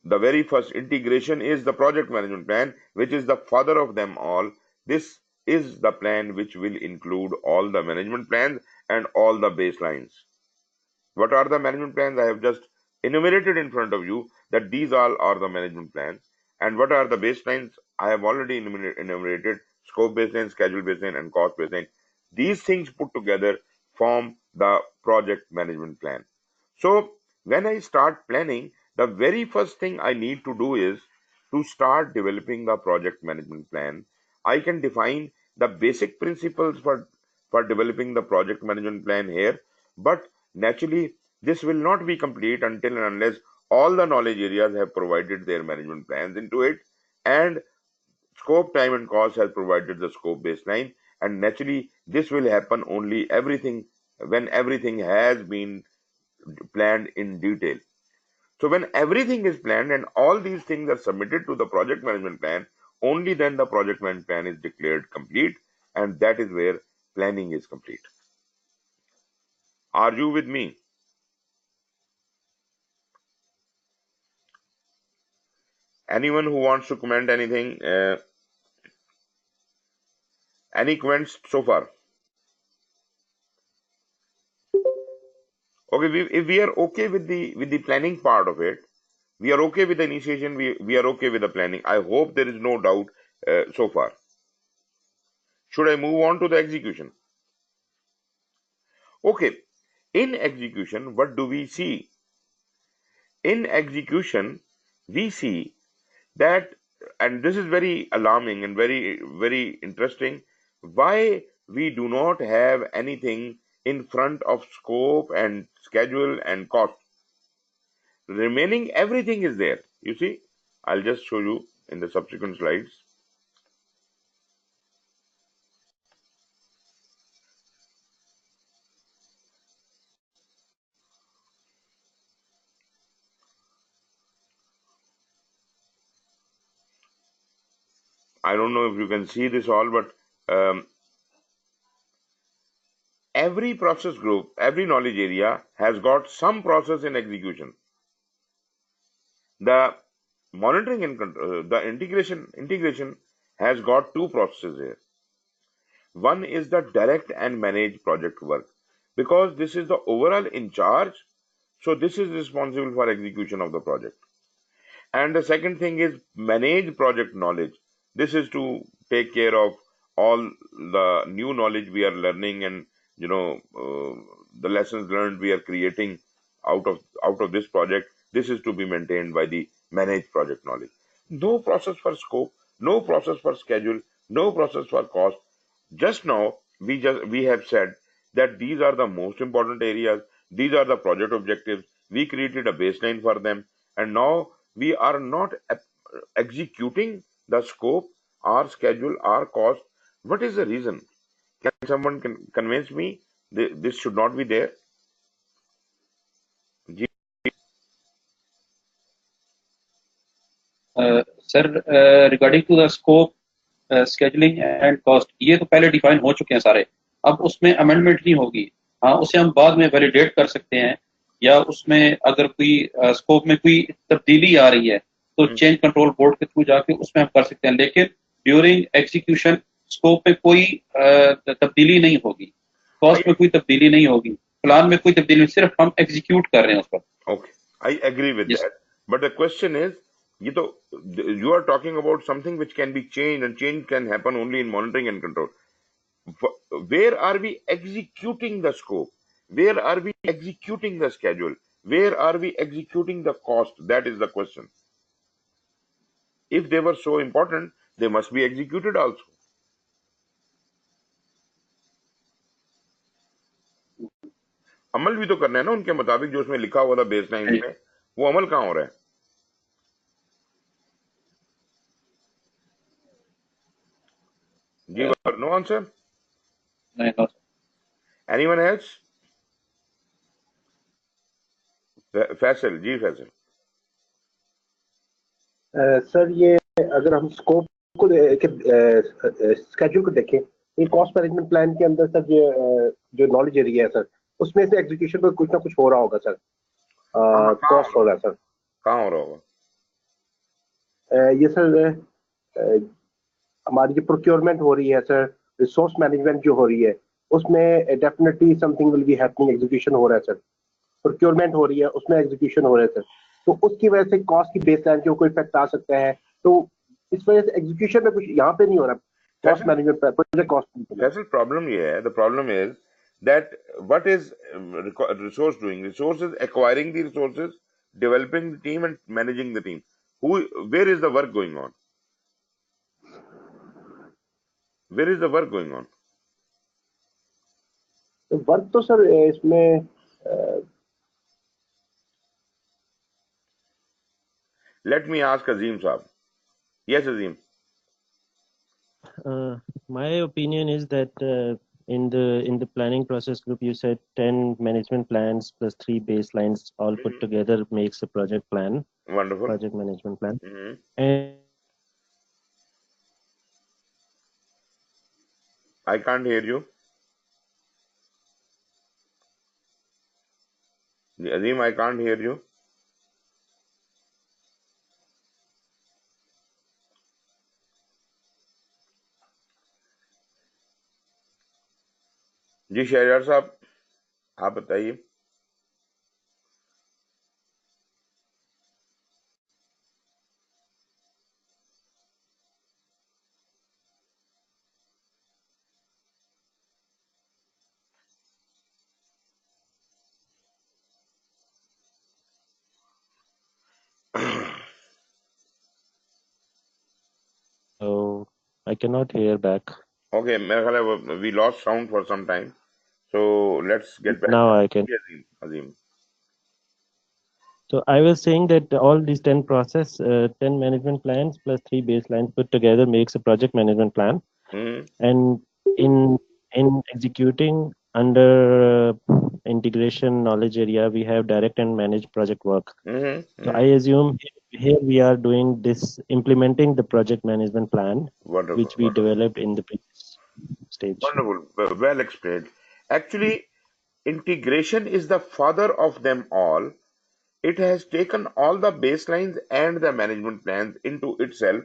The very first integration is the project management plan, which is the father of them all. This is the plan which will include all the management plans and all the baselines. What are the management plans? I have just enumerated in front of you that these all are the management plans. And what are the baselines? I have already enumerated scope baseline, schedule baseline, and cost baseline. These things put together form the project management plan. So when I start planning, the very first thing I need to do is to start developing the project management plan. I can define the basic principles for developing the project management plan here, but naturally, this will not be complete until and unless all the knowledge areas have provided their management plans into it, and scope, time, and cost has provided the scope baseline. And naturally, this will happen only when everything has been planned in detail. So when everything is planned and all these things are submitted to the project management plan, only then the project management plan is declared complete, and that is where planning is complete. Are you with me? Anyone who wants to comment anything? Any comments so far? Okay, if we are okay with the planning part of it, we are okay with the initiation, we are okay with the planning. I hope there is no doubt so far. Should I move on to the execution? Okay, in execution, what do we see? In execution, we see that, and this is very alarming and very interesting, why we do not have anything in front of scope and schedule and cost. Remaining everything is there. You see, I'll just show you in the subsequent slides. I don't know if you can see this all, but um, every process group, every knowledge area has got some process in execution. The monitoring and control, the integration has got two processes here. One is the direct and managed project work, because this is the overall in charge, so this is responsible for execution of the project. And the second thing is manage project knowledge. This is to take care of all the new knowledge we are learning, and the lessons learned we are creating out of this project. This is to be maintained by the managed project knowledge. No process for scope, no process for schedule, no process for cost. Just now we have said that these are the most important areas. These are the project objectives. We created a baseline for them, and now we are not executing the scope or schedule or cost. What is the reason? Can someone convince me this should not be there? जी, sir regarding to the scope scheduling and cost, ये तो पहले define हो चुके हैं सारे, अब उसमें अमेंडमेंट नहीं होगी। हाँ, उसे हम बाद में वैलिडेट कर सकते हैं, या उसमें अगर कोई स्कोप में कोई तब्दीली आ रही है तो चेंज कंट्रोल बोर्ड के थ्रू जाके उसमें हम कर सकते हैं, लेकिन ड्यूरिंग एग्जीक्यूशन स्कोप में कोई तब्दीली नहीं होगी, कॉस्ट में कोई तब्दीली नहीं होगी, प्लान में कोई तब्दीली नहीं, सिर्फ हम एग्जीक्यूट कर रहे हैं उस पर। okay, I agree with that. But the question is, you are talking about something which can be changed, and change can happen only in monitoring and control. Where are we executing the scope? Where are we executing the schedule? Where are we executing the cost? That is the question. If they were so important, they must be executed also. अमल भी तो करना है ना उनके मुताबिक, जो उसमें लिखा हुआ था बेसलाइन में, वो अमल कहाँ हो रहा है? जी, no answer? नहीं, Anyone else? फैसल जी, फैसल सर, ये अगर हम स्कोप को स्केड्यूल को देखें, ये कॉस्ट मैनेजमेंट प्लान के अंदर सर, जो नॉलेज एरिया है सर, उसमें से एग्जीक्यूशन पर कुछ ना कुछ हो रहा होगा सर, कॉस्ट हो रहा है सर। कहाँ हो रहा होगा? ये सर हमारी जो प्रोक्योरमेंट हो रही है सर, रिसोर्स मैनेजमेंट जो हो रही है, उसमें definitely something will be happening, execution हो रहा है सर, प्रोक्योरमेंट हो रही है, उसमें एग्जीक्यूशन हो रहा है सर, तो उसकी वजह से कॉस्ट की बेसलाइन के ऊपर इफेक्ट आ सकता है, तो इस वजह से एग्जीक्यूशन में कुछ यहाँ पे नहीं हो रहा, कॉस्ट मैनेजमेंट पर प्रोजेक्ट कॉस्ट। फैसल, प्रॉब्लम ये है, the problem is that what is resource doing? Resource is acquiring the resources, developing the team, and managing the team. Where is the work going on? Where is the work going on? Work तो sir इसमें Let me ask Azim Saab. Yes, Azim. My opinion is that in the planning process group, you said 10 management plans plus 3 baselines all put together makes a project plan. Wonderful. Project management plan. And I can't hear you. Azim, I can't hear you. जी शहजाद साहब, आप बताइए। so I cannot hear back. Okay, मेरा ख्याल है we lost sound for some time, so let's get back. Now I can. Azim. So I was saying that all these 10 management plans plus 3 baselines put together makes a project management plan. And in executing under integration knowledge area, we have direct and managed project work. So I assume here we are doing this, implementing the project management plan, which we developed in the previous stage. Wonderful. Well explained. Actually, integration is the father of them all. It has taken all the baselines and the management plans into itself,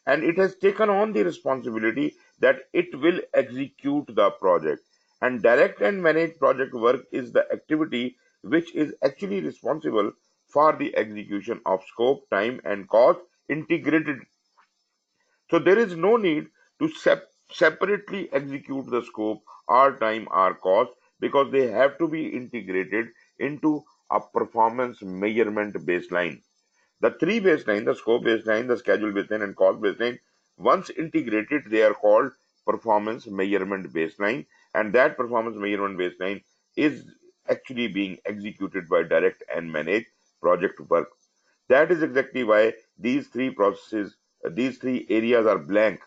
and it has taken on the responsibility that it will execute the project. And direct and managed project work is the activity which is actually responsible for the execution of scope, time, and cost integrated. So there is no need to separately execute the scope or time or cost, because they have to be integrated into a performance measurement baseline. The three baseline, the scope baseline, the schedule baseline, and cost baseline, once integrated, they are called performance measurement baseline. And that performance measurement baseline is actually being executed by direct and managed project work. That is exactly why these three processes, these three areas are blank.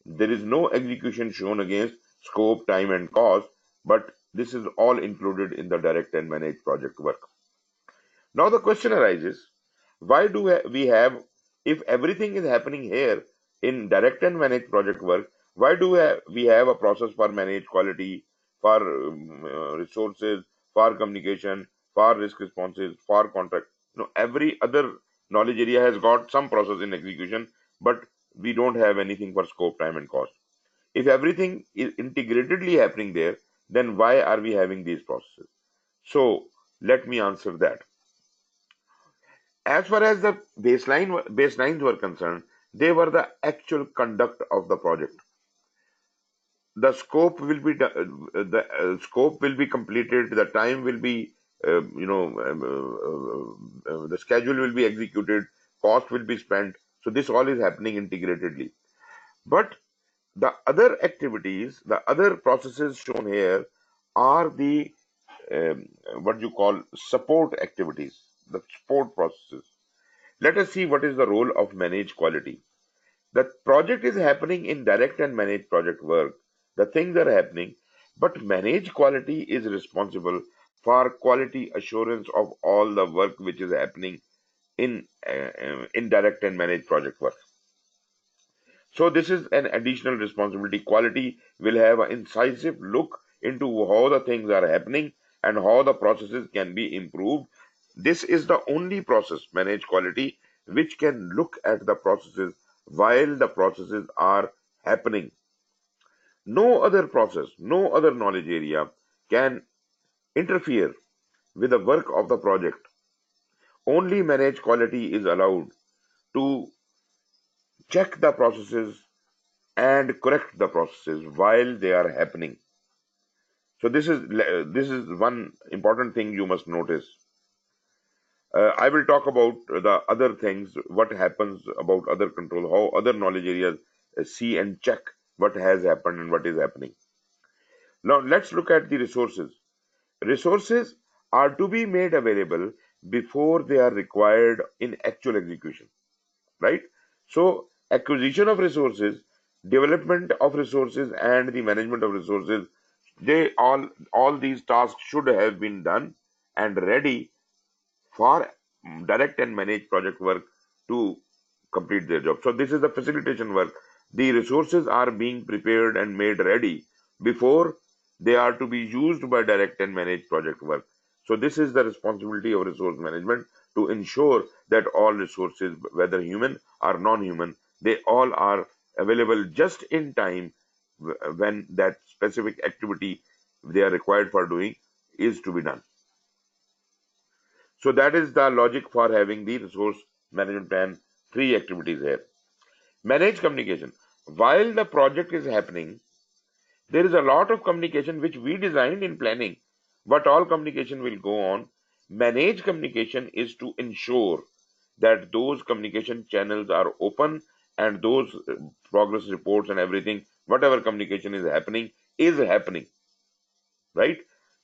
There is no execution shown against scope, time, and cost, but this is all included in the direct and managed project work. Now the question arises, why do we have, if everything is happening here in direct and managed project work, why do we have a process for managed quality, for resources, for communication, for risk responses, for contract? Every other knowledge area has got some process in execution, but we don't have anything for scope, time, and cost. If everything is integratedly happening there, then why are we having these processes? So let me answer that. As far as the baselines were concerned, they were the actual conduct of the project. The scope will be scope will be completed. The time will be the schedule will be executed. Cost will be spent. So this all is happening integratedly. But the other activities, the other processes shown here are the what you call support activities, the support processes. Let us see what is the role of managed quality. The project is happening in direct and managed project work. The things are happening, but managed quality is responsible for quality assurance of all the work which is happening in direct and managed project work. So this is an additional responsibility. Quality will have an incisive look into how the things are happening and how the processes can be improved. This is the only process, managed quality, which can look at the processes while the processes are happening. No other process, no other knowledge area can interfere with the work of the project. Only managed quality is allowed to check the processes and correct the processes while they are happening. So this is one important thing you must notice. I will talk about the other things, what happens about other control, how other knowledge areas see and check what has happened and what is happening. Now let's look at the resources. Resources are to be made available before they are required in actual execution, right? So acquisition of resources, development of resources, and the management of resources, they all these tasks should have been done and ready for direct and managed project work to complete their job. So this is the facilitation work. The resources are being prepared and made ready before they are to be used by direct and managed project work. So this is the responsibility of resource management, to ensure that all resources, whether human or non-human, they all are available just in time when that specific activity they are required for doing is to be done. So that is the logic for having the resource management plan, three activities here. Manage communication. While the project is happening, there is a lot of communication which we designed in planning, but all communication will go on. Manage communication is to ensure that those communication channels are open, and those progress reports and everything, whatever communication is happening, right?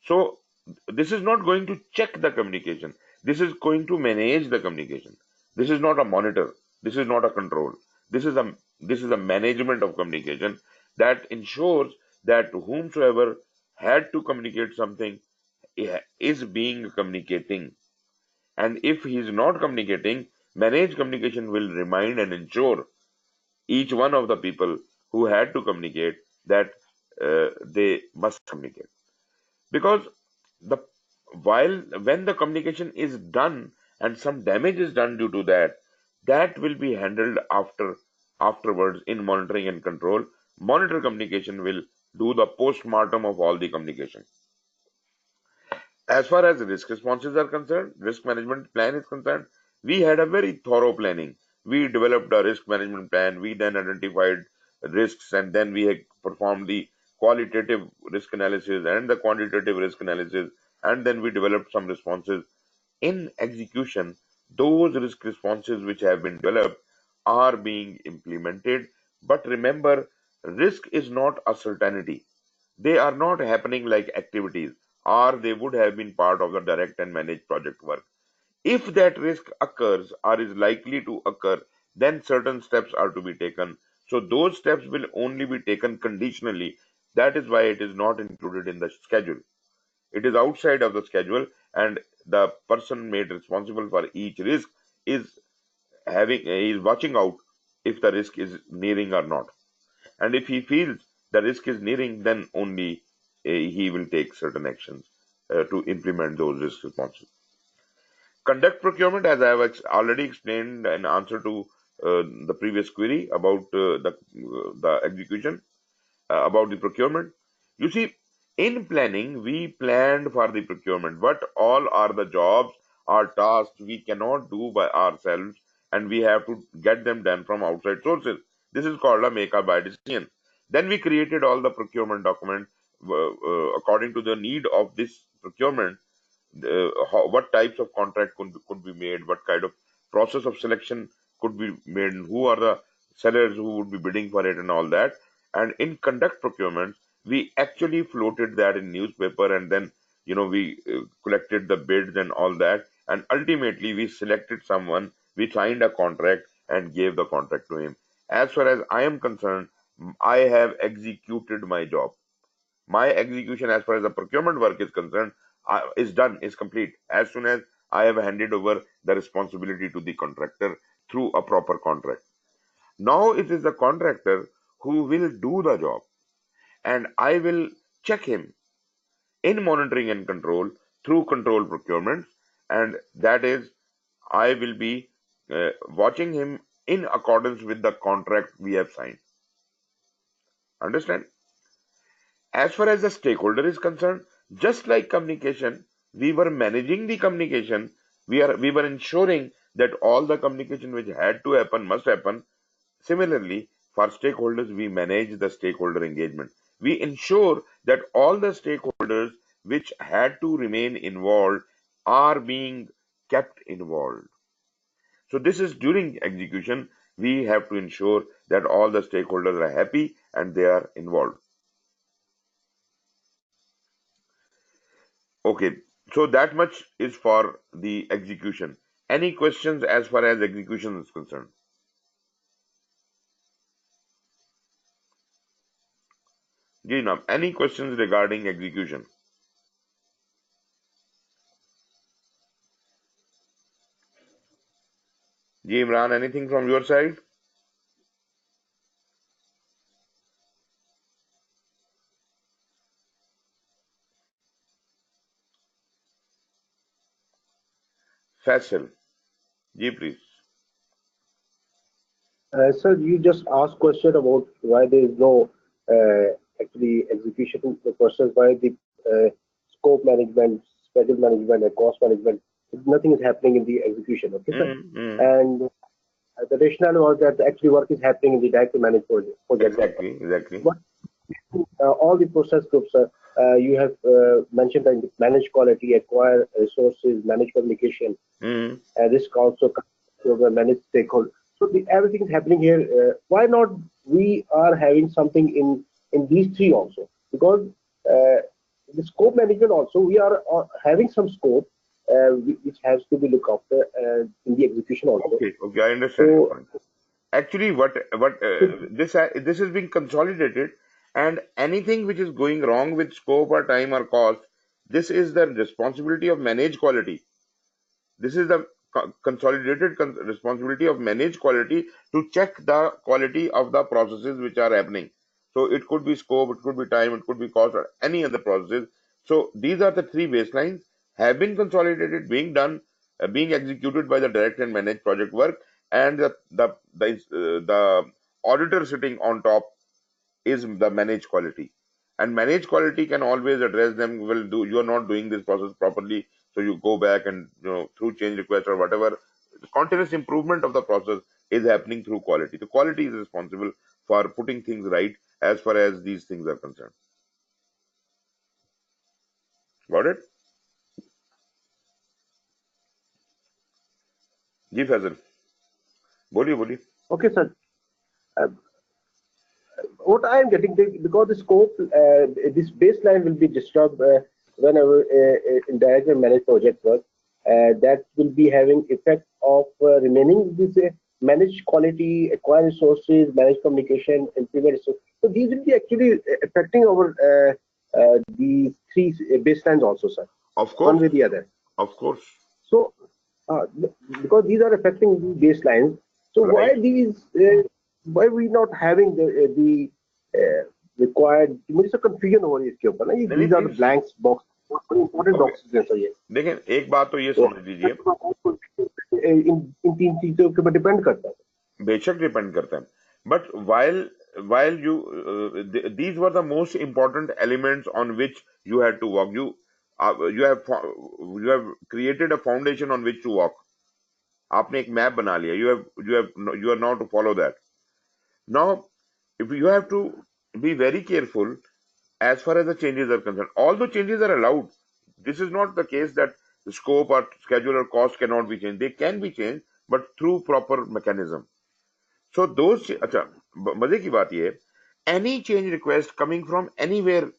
So this is not going to check the communication. This is going to manage the communication. This is not a monitor. This is not a control. This is a management of communication that ensures that whomsoever had to communicate something is being communicating. And if he is not communicating, managed communication will remind and ensure each one of the people who had to communicate that they must communicate, because the when the communication is done and some damage is done due to that, that will be handled afterwards in monitoring and control. Monitor communication will do the post-mortem of all the communication. As far as risk responses are concerned, risk management plan is concerned, we had a very thorough planning. We developed a risk management plan. We then identified risks, and then we had performed the qualitative risk analysis and the quantitative risk analysis, and then we developed some responses. In execution, those risk responses which have been developed are being implemented. But remember, risk is not a certainty. They are not happening like activities, or they would have been part of the direct and managed project work. If that risk occurs or is likely to occur, then certain steps are to be taken. So those steps will only be taken conditionally. That is why it is not included in the schedule. It is outside of the schedule, and the person made responsible for each risk is watching out if the risk is nearing or not. And if he feels the risk is nearing, then only he will take certain actions to implement those risk responses. Conduct procurement, as I have already explained in answer to the previous query about the execution, about the procurement. You see, in planning, we planned for the procurement. What all are the jobs or tasks we cannot do by ourselves, and we have to get them done from outside sources. This is called a make or buy decision. Then we created all the procurement documents according to the need of this procurement. What types of contract could be made, what kind of process of selection could be made, and who are the sellers who would be bidding for it and all that. And in conduct procurement, we actually floated that in newspaper, and then we collected the bids and all that, and ultimately we selected someone, we signed a contract and gave the contract to him. As far as I am concerned, I have executed my job. My execution as far as the procurement work is concerned is done, is complete, as soon as I have handed over the responsibility to the contractor through a proper contract. Now it is the contractor who will do the job, and I will check him in monitoring and control through control procurement, and that is, I will be watching him in accordance with the contract we have signed. Understand? As far as the stakeholder is concerned, just like communication, we were managing the communication. We were ensuring that all the communication which had to happen must happen. Similarly, for stakeholders, we manage the stakeholder engagement. We ensure that all the stakeholders which had to remain involved are being kept involved. So this is during execution, we have to ensure that all the stakeholders are happy and they are involved. Okay, so that much is for the execution. Any questions as far as execution is concerned? Gina, any questions regarding execution? Ji Imran, anything from your side? Faisal, Ji please. Sir, you just asked question about why there is no actually execution process, why the scope management, schedule management, and cost management, nothing is happening in the execution. Okay, sir. And the rationale was that actually work is happening in the direct to manage project. Exactly. But all the process groups, you have mentioned that manage quality, acquire resources, manage communication, risk also, manage stakeholders. So everything is happening here. Why not we are having something in these three also? Because the scope management also, we are having some scope which has to be looked after in the execution also. Okay, I understand your point. Actually, this is being consolidated, and anything which is going wrong with scope or time or cost, this is the responsibility of managed quality. This is the consolidated responsibility of managed quality to check the quality of the processes which are happening. So it could be scope, it could be time, it could be cost, or any other processes. So these are the three baselines have been consolidated, being done, being executed by the direct and managed project work, and the auditor sitting on top is the managed quality. And managed quality can always address them. Well, you are not doing this process properly, so you go back and through change request or whatever. The continuous improvement of the process is happening through quality. The quality is responsible for putting things right as far as these things are concerned. Got it? जी फैजल बोलिए बोलिए. Okay, sir. Uh, what I am getting, because the scope, this baseline will be disturbed whenever in direct and managed project work. That will be having effect of remaining this managed quality, acquire resources, managed communication, implement resources. So these will be actually affecting our the three baselines also, sir. Of course. One with the other. Of course. So because these are affecting the baselines, so right. why we not having the required? मुझे सब confusion हो रही है इसके ऊपर ना. These are the blanks box, important boxes हैं sir ये. देखें एक बात तो ये समझ लीजिए, इन तीन चीजों के ऊपर डिपेंड करता है. बेशक डिपेंड करता है, but while you these were the most important elements on which you had to work. You have created a foundation on which to walk. आपने एक मैप बना लिया. You are now to follow that. Now, if you have to be very careful as far as the changes are concerned. Although changes are allowed, this is not the case that the scope or schedule or cost cannot be changed. They can be changed, but through proper mechanism. So those, अच्छा मजे की बात ये है, any change request coming from anywhere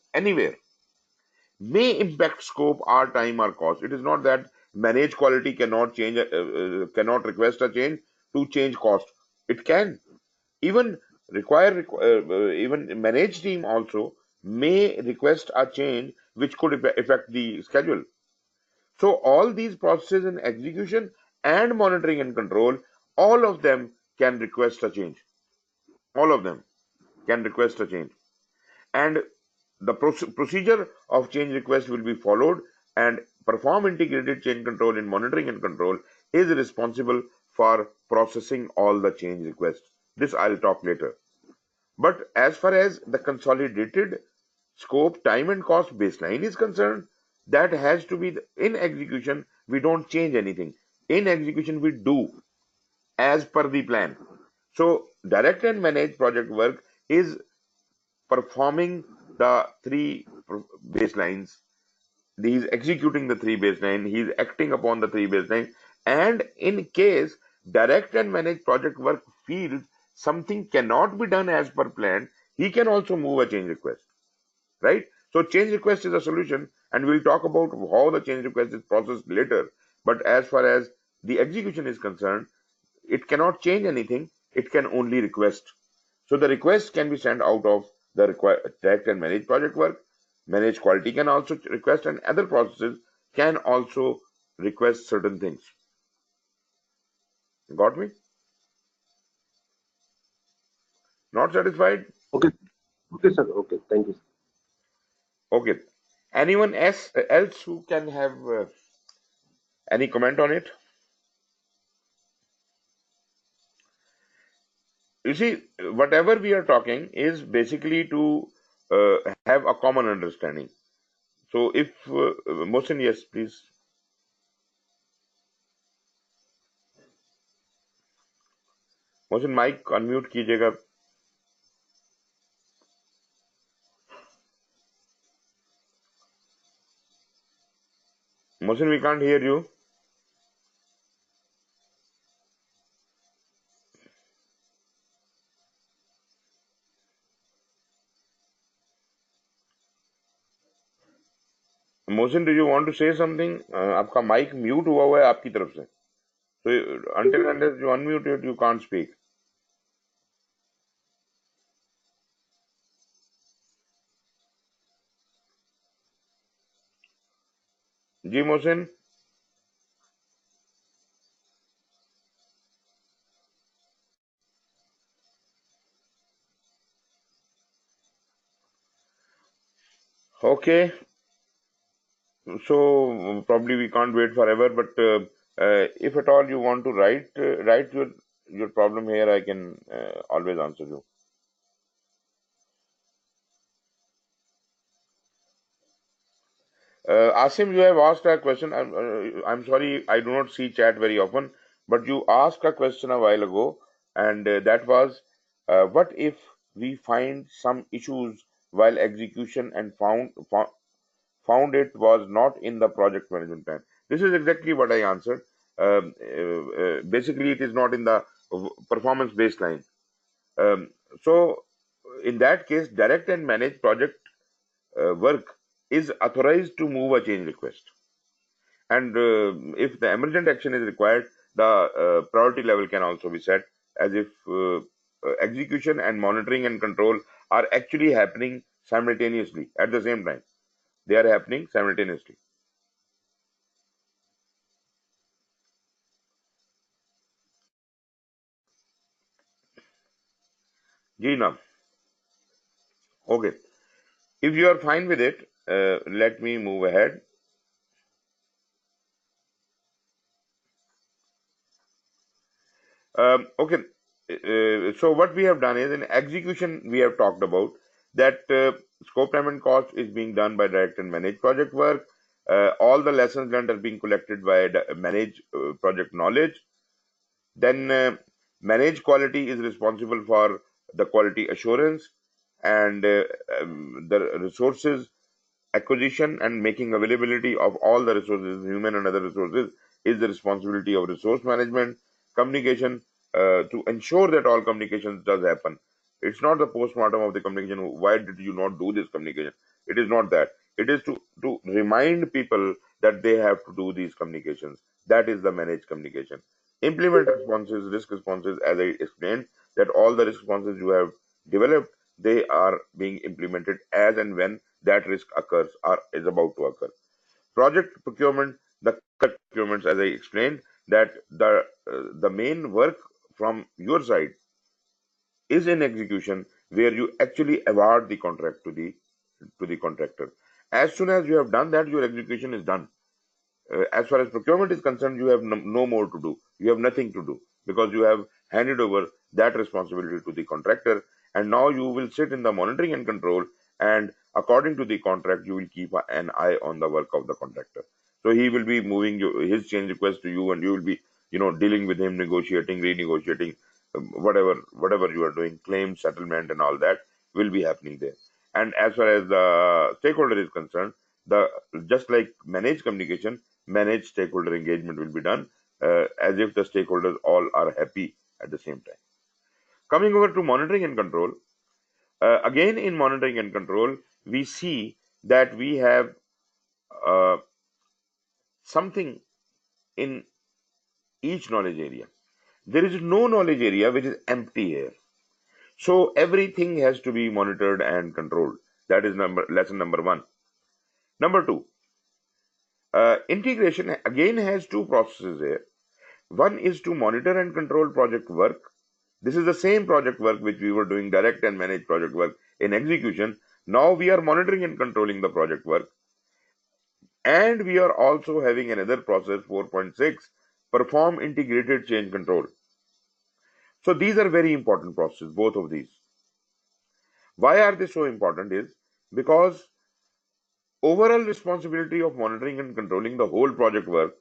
may impact scope or time or cost. It is not that managed quality cannot change, cannot request a change to change cost. It can. Even even managed team also may request a change which could affect the schedule. So all these processes in execution and monitoring and control, all of them can request a change. All of them can request a change. And the procedure of change request will be followed, and perform integrated change control in monitoring and control is responsible for processing all the change requests. This I'll talk later. But as far as the consolidated scope, time and cost baseline is concerned, that has to be in execution. We don't change anything. In execution, we do as per the plan. So direct and managed project work is performing the three baselines. He is executing the three baseline. He is acting upon the three baseline. And in case direct and managed project work feels something cannot be done as per plan, he can also move a change request. Right? So change request is a solution, and we'll talk about how the change request is processed later. But as far as the execution is concerned, it cannot change anything. It can only request. So the request can be sent out of the direct and managed project work. Managed quality can also request, and other processes can also request certain things. Got me? Not satisfied? Okay. Okay, sir. Okay. Thank you. Okay. Anyone else who can have any comment on it? You see, whatever we are talking is basically to have a common understanding. So if Mohsin, yes, please. Mohsin, mic unmute कीजिएगा. Mohsin, we can't hear you. Mohsin, do you want to say something? आपका mic mute हुआ है आपकी तरफ से. So until unless you unmute it, you can't speak. Ji Mohsin. Okay, so probably we can't wait forever, but if at all you want to write your problem here, I can always answer you. Asim, you have asked a question. I'm sorry, I do not see chat very often, but you asked a question a while ago, and that was, what if we find some issues while execution and found it was not in the project management plan? This is exactly what I answered. Basically, it is not in the performance baseline. So, in that case, direct and managed project work is authorized to move a change request. And if the emergent action is required, the priority level can also be set as if execution and monitoring and control are actually happening simultaneously at the same time. They are happening simultaneously. Gina, okay. If you are fine with it, let me move ahead. Okay. So what we have done is in execution, we have talked about that scope time and cost is being done by direct and managed project work. All the lessons learned are being collected by managed project knowledge. Then managed quality is responsible for the quality assurance and the resources acquisition and making availability of all the resources, human and other resources, is the responsibility of resource management. Communication, to ensure that all communications does happen. It's not the postmortem of the communication. Why did you not do this communication? It is not that. It is to remind people that they have to do these communications. That is the managed communication. Implement responses, risk responses, as I explained, that all the responses you have developed, they are being implemented as and when that risk occurs or is about to occur. Project procurement, the procurements, as I explained, that the main work from your side is in execution, where you actually award the contract to the contractor. As soon as you have done that, your execution is done. As far as procurement is concerned, you have no more to do. You have nothing to do because you have handed over that responsibility to the contractor. And now you will sit in the monitoring and control. And according to the contract, you will keep an eye on the work of the contractor. So he will be moving his change request to you, and you will be, dealing with him, negotiating, renegotiating, whatever you are doing, claim settlement, and all that will be happening there. And as far as the stakeholder is concerned, the just like managed communication, managed stakeholder engagement will be done as if the stakeholders all are happy at the same time. Coming over to monitoring and control, again in monitoring and control, we see that we have uh, something in each knowledge area. There is no knowledge area which is empty here. So everything has to be monitored and controlled. That is lesson number one. Number two, integration again has two processes here. One is to monitor and control project work. This is the same project work which we were doing direct and managed project work in execution. Now we are monitoring and controlling the project work. And we are also having another process 4.6, perform integrated change control. So these are very important processes, both of these. Why are they so important is because overall responsibility of monitoring and controlling the whole project work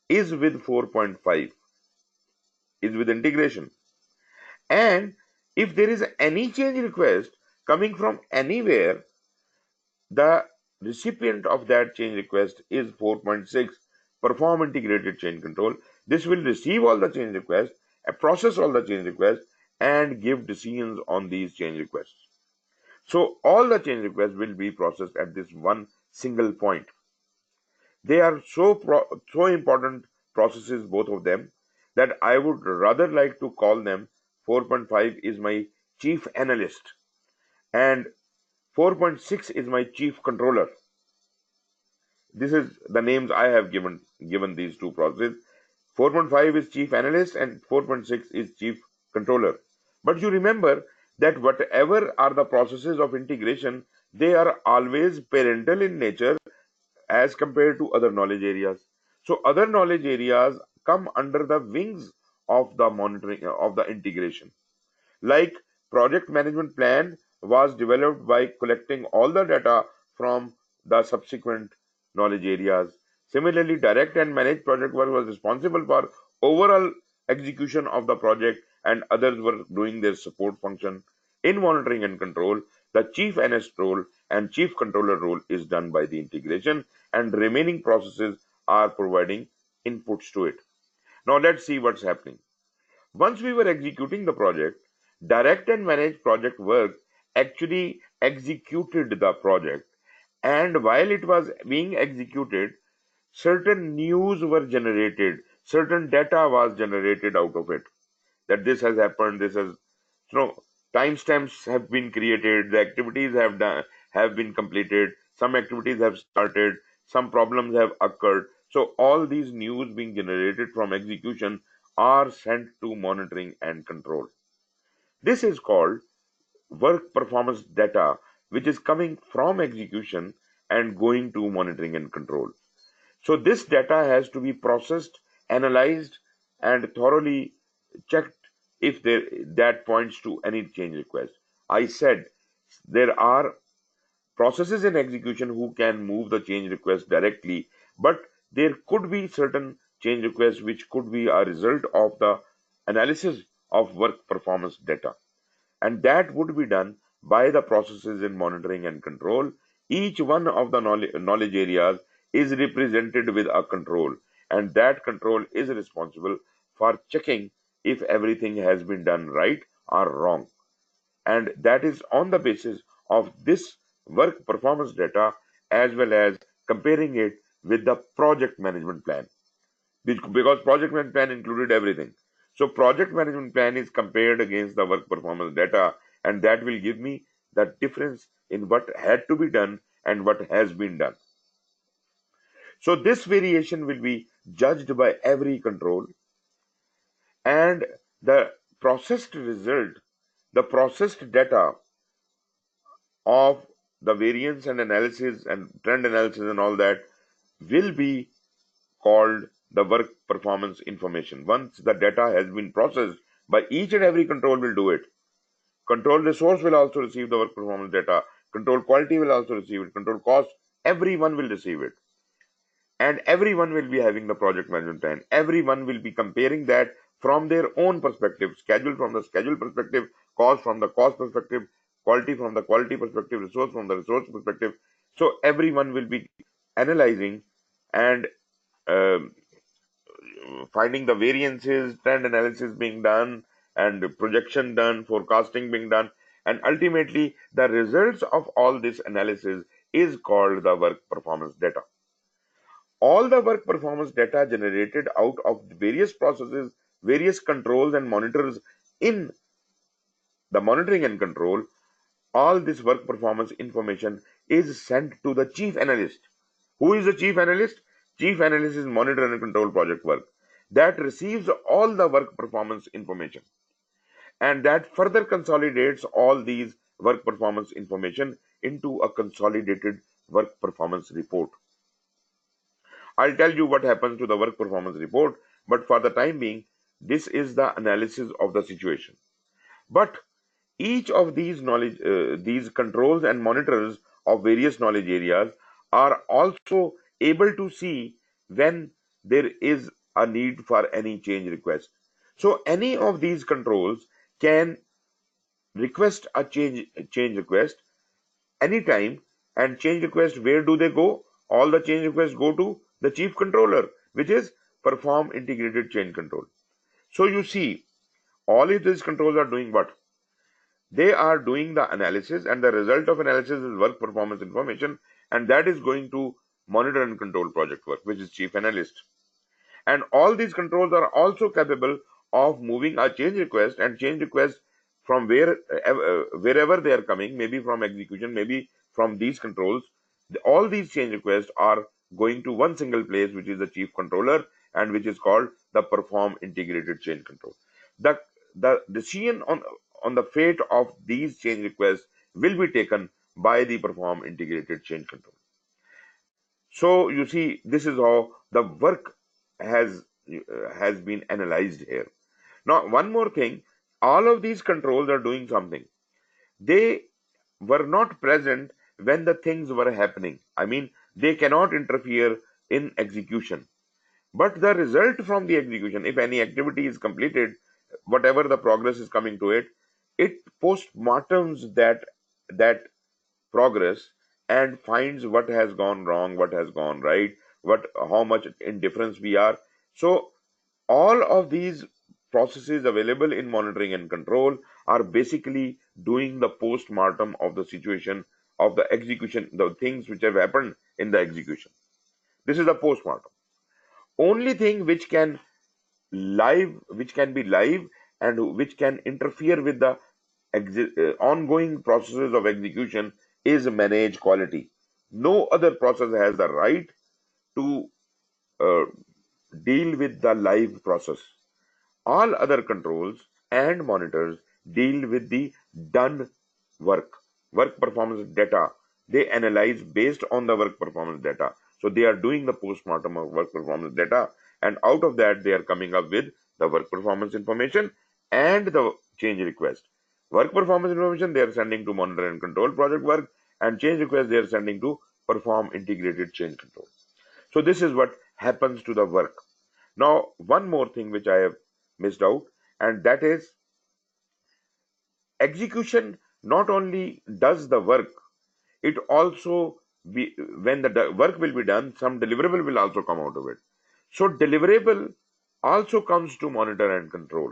is with 4.5, is with integration. And if there is any change request coming from anywhere, the recipient of that change request is 4.6, perform integrated change control. This will receive all the change requests, process all the change requests, and give decisions on these change requests. So all the change requests will be processed at this one single point. They are so important processes, both of them, that I would rather like to call them 4.5 is my chief analyst and 4.6 is my chief controller. This is the names I have given these two processes. 4.5 is chief analyst and 4.6 is chief controller. But you remember that whatever are the processes of integration, they are always parental in nature as compared to other knowledge areas. So other knowledge areas come under the wings of the monitoring of the integration. Like project management plan was developed by collecting all the data from the subsequent knowledge areas. Similarly, direct and managed project work was responsible for overall execution of the project and others were doing their support function. In monitoring and control, the chief NS role and chief controller role is done by the integration and remaining processes are providing inputs to it. Now let's see what's happening. Once we were executing the project, direct and managed project work actually executed the project. And while it was being executed, certain news were generated, certain data was generated out of it. That this has happened, this has, timestamps have been created, the activities have been completed, some activities have started, some problems have occurred. So all these news being generated from execution are sent to monitoring and control. This is called work performance data, which is coming from execution and going to monitoring and control. So this data has to be processed, analyzed, and thoroughly checked if that points to any change request. I said there are processes in execution who can move the change request directly, but there could be certain change requests which could be a result of the analysis of work performance data. And that would be done by the processes in monitoring and control. Each one of the knowledge areas is represented with a control, and that control is responsible for checking if everything has been done right or wrong. And that is on the basis of this work performance data as well as comparing it with the project management plan, because project management plan included everything. So project management plan is compared against the work performance data, and that will give me the difference in what had to be done and what has been done. So this variation will be judged by every control, and the processed result, the processed data of the variance and analysis and trend analysis and all that will be called the work performance information. Once the data has been processed by each and every control will do it. Control resource will also receive the work performance data. Control quality will also receive it. Control cost, everyone will receive it. And everyone will be having the project management plan. Everyone will be comparing that from their own perspective, schedule from the schedule perspective, cost from the cost perspective, quality from the quality perspective, resource from the resource perspective. So everyone will be analyzing and finding the variances, trend analysis being done, and projection done, forecasting being done, and ultimately the results of all this analysis is called the work performance data. All the work performance data generated out of various processes, various controls and monitors in the monitoring and control, all this work performance information is sent to the chief analyst. Who is the chief analyst? Chief analyst is monitor and control project work that receives all the work performance information, and that further consolidates all these work performance information into a consolidated work performance report. I'll tell you what happens to the work performance report, but for the time being, this is the analysis of the situation. But each of these these controls and monitors of various knowledge areas are also able to see when there is a need for any change request. So any of these controls can request a change request anytime, and change request, where do they go? All the change requests go to the chief controller, which is perform integrated change control. So you see, all of these controls are doing what? They are doing the analysis, and the result of analysis is work performance information, and that is going to monitor and control project work, which is chief analyst. And all these controls are also capable of moving a change request and change request from wherever they are coming, maybe from execution, maybe from these controls. All these change requests are going to one single place, which is the chief controller, and which is called the perform integrated change control. The decision on the fate of these change requests will be taken by the perform integrated change control. So you see, this is how the work has been analyzed here. Now, one more thing, all of these controls are doing something. They were not present when the things were happening. I mean, they cannot interfere in execution. But the result from the execution, if any activity is completed, whatever the progress is coming to it, it post-mortems that progress and finds what has gone wrong, what has gone right, how much in difference we are. So all of these processes available in monitoring and control are basically doing the post-mortem of the situation of the execution, the things which have happened in the execution. This is the post-mortem. Only thing which can be live and which can interfere with the ongoing processes of execution is manage quality. No other process has the right to uh, deal with the live process. All other controls and monitors deal with the done work performance data. They analyze based on the work performance data. So they are doing the post-mortem of work performance data, and out of that they are coming up with the work performance information and the change request. Work performance information they are sending to monitor and control project work, and change request they are sending to perform integrated change control. So this is what happens to the work. Now, one more thing which I have missed out, and that is execution not only does the work, it also when the work will be done, some deliverable will also come out of it. So deliverable also comes to monitor and control.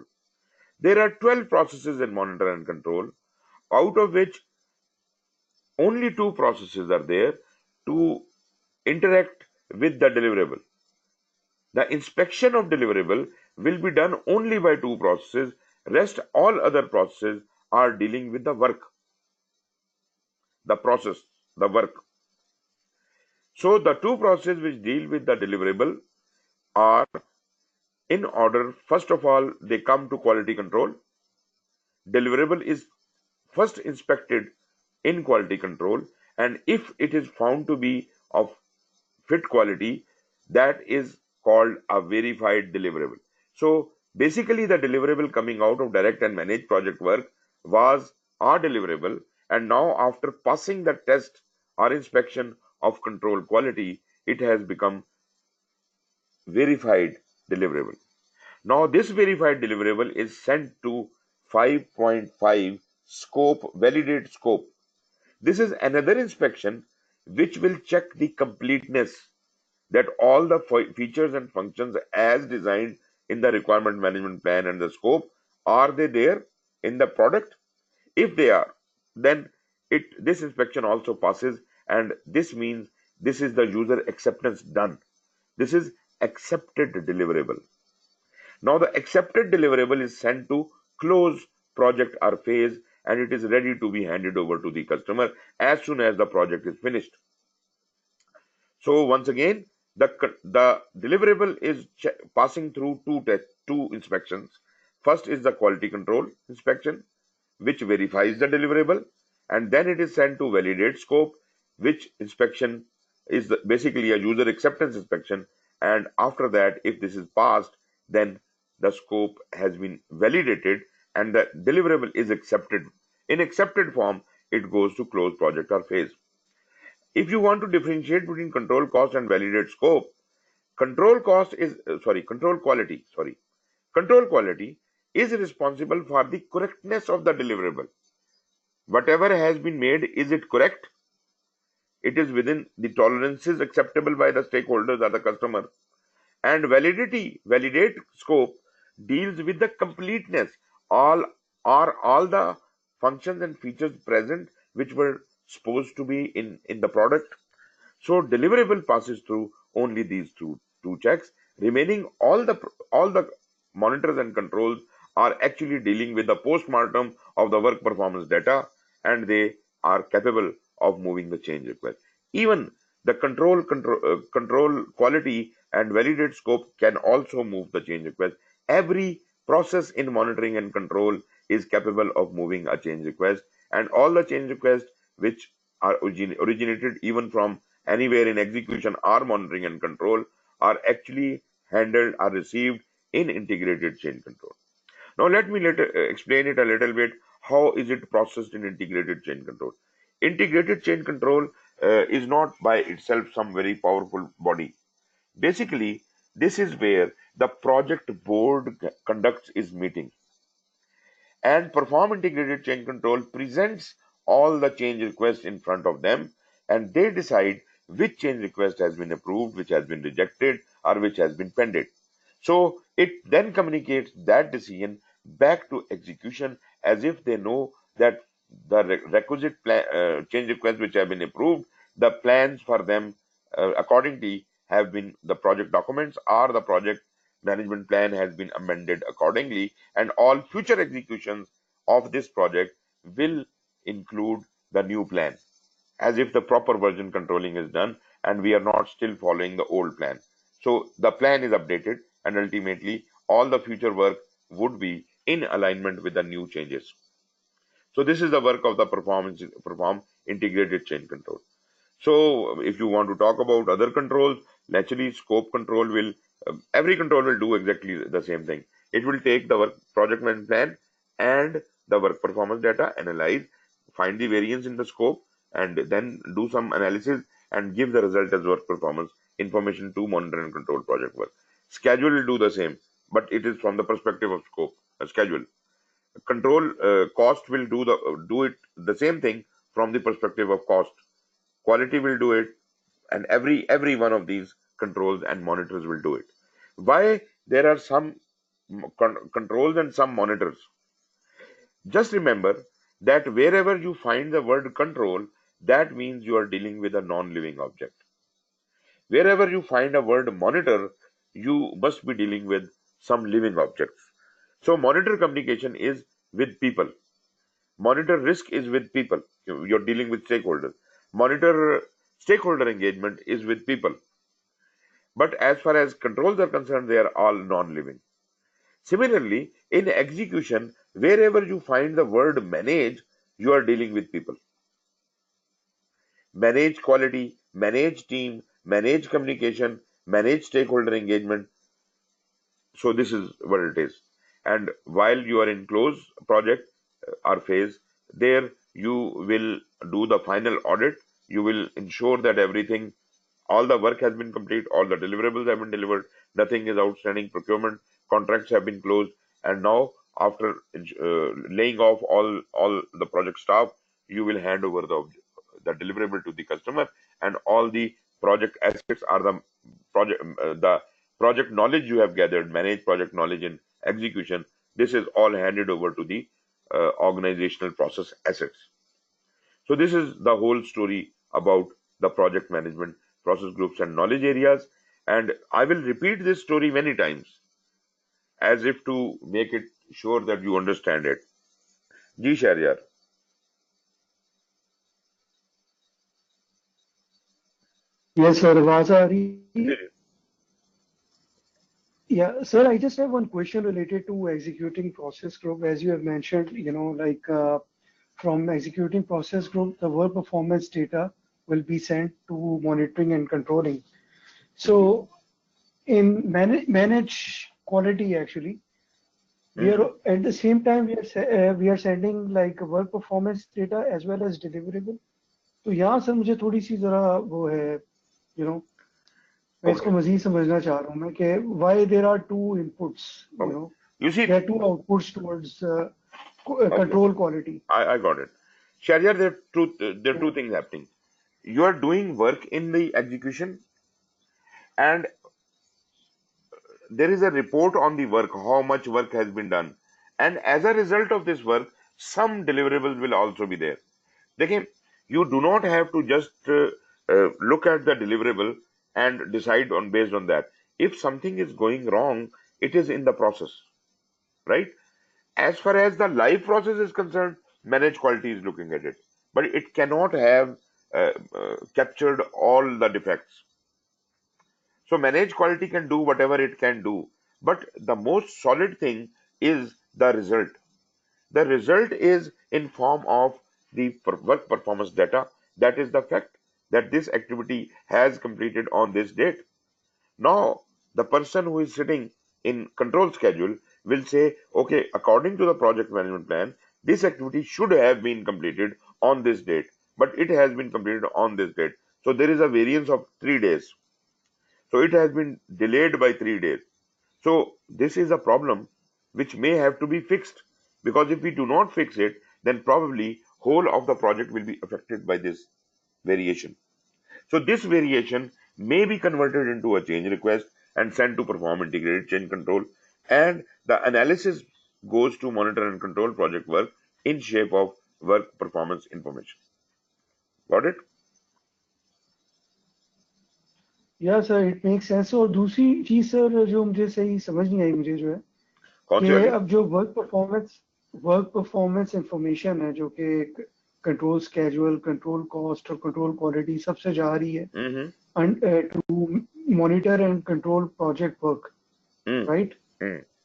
There are 12 processes in monitor and control, out of which only 2 processes are there to interact with the deliverable. The inspection of deliverable will be done only by 2 processes. Rest all other processes are dealing with the work, the process, the work. So the 2 processes which deal with the deliverable are in order. First of all, they come to quality control. Deliverable is first inspected in quality control, and if it is found to be of fit quality, that is called a verified deliverable. So basically the deliverable coming out of direct and managed project work was our deliverable, and now after passing the test or inspection of control quality, it has become verified deliverable. Now this verified deliverable is sent to 5.5 scope, validate scope. This is another inspection which will check the completeness, that all the features and functions as designed in the requirement management plan and the scope, are they there in the product? If they are, then this inspection also passes, and this means this is the user acceptance done. This is accepted deliverable. Now the accepted deliverable is sent to close project or phase, and it is ready to be handed over to the customer as soon as the project is finished. So once again, the deliverable is passing through two inspections. First is the quality control inspection, which verifies the deliverable, and then it is sent to validate scope, which inspection is basically a user acceptance inspection. And after that, if this is passed, then the scope has been validated and the deliverable is accepted. In accepted form, it goes to close project or phase. If you want to differentiate between control cost and validate scope, control quality is responsible for the correctness of the deliverable. Whatever has been made, is it correct? It is within the tolerances acceptable by the stakeholders or the customer. And validate scope deals with the completeness. All the functions and features present which were supposed to be in the product. So deliverable passes through only these two checks. Remaining all the monitors and controls are actually dealing with the post-mortem of the work performance data, and they are capable of moving the change request. Even the control quality and validate scope can also move the change request. Every process in monitoring and control is capable of moving a change request, and all the change requests which are originated even from anywhere in execution or monitoring and control are actually handled or received in integrated change control. Now let me explain it a little bit. How is it processed in integrated change control? Integrated change control is not by itself some very powerful body. Basically, this is where the project board conducts its meeting, and perform integrated change control presents all the change requests in front of them, and they decide which change request has been approved, which has been rejected, or which has been pended. So it then communicates that decision back to execution as if they know that the requisite change requests which have been approved, the plans for them accordingly have been, the project documents or the project management plan has been amended accordingly, and all future executions of this project will include the new plan, as if the proper version controlling is done and we are not still following the old plan. So the plan is updated, and ultimately all the future work would be in alignment with the new changes. So this is the work of the perform integrated change control. So if you want to talk about other controls, naturally scope control will, every control will do exactly the same thing. It will take the work project management plan and the work performance data, analyze, find the variance in the scope, and then do some analysis and give the result as work performance information to monitor and control project work. Schedule will do the same, but it is from the perspective of scope, schedule. Control cost will do it the same thing from the perspective of cost. Quality will do it, and every one of these controls and monitors will do it. Why there are some controls and some monitors? Just remember that wherever you find the word control, that means you are dealing with a non-living object. Wherever you find a word monitor, you must be dealing with some living objects. So monitor communication is with people. Monitor risk is with people. You're dealing with stakeholders. Monitor stakeholder engagement is with people. But as far as controls are concerned, they are all non-living. Similarly, in execution, wherever you find the word manage, you are dealing with people. Manage quality, manage team, manage communication, manage stakeholder engagement. So this is what it is. And while you are in close project or phase, there you will do the final audit. You will ensure that everything, all the work has been complete, all the deliverables have been delivered, nothing is outstanding, procurement contracts have been closed, and now after laying off all the project staff, you will hand over the deliverable to the customer, and all the project assets are the project knowledge you have gathered, manage project knowledge in execution. This is all handed over to the organizational process assets. So this is the whole story about the project management process groups and knowledge areas. And I will repeat this story many times as if to make it sure that you understand it. Ji Shahriyar. Yes, sir. आवाज आ रही है? Yeah, sir, I just have one question related to executing process group. As you have mentioned, from executing process group, the work performance data will be sent to monitoring and controlling. So in manage quality, actually, we are at the same time we are sending like work performance data as well as deliverable. तो यहाँ sir मुझे थोड़ी सी जरा वो है, मैं इसको मजीद समझना चाह रहा हूँ मैं कि why there are two inputs, you see, there are two outputs towards control quality. I got it. Shahriyar, there are two things happening. You are doing work in the execution, and there is a report on the work, how much work has been done. And as a result of this work, some deliverables will also be there. Again, you do not have to just look at the deliverable and decide on based on that. If something is going wrong, it is in the process, right? As far as the live process is concerned, managed quality is looking at it, but it cannot have captured all the defects. So managed quality can do whatever it can do, but the most solid thing is the result. The result is in form of the work performance data, that is the fact that this activity has completed on this date. Now, the person who is sitting in control schedule will say, okay, according to the project management plan, this activity should have been completed on this date, but it has been completed on this date. So there is a variance of 3 days. So it has been delayed by 3 days. So this is a problem which may have to be fixed, because if we do not fix it, then probably whole of the project will be affected by this variation. So this variation may be converted into a change request and sent to perform integrated change control, and the analysis goes to monitor and control project work in shape of work performance information. Got it? या sir it make sense. और दूसरी चीज sir जो मुझे सही समझ नहीं आई मुझे जो है कौन सी कि वाली? अब जो वर्क परफॉर्मेंस इंफॉर्मेशन है जो कि कंट्रोल स्केड्यूल, कंट्रोल कॉस्ट और कंट्रोल क्वालिटी सबसे जा रही है to monitor and control project work, right?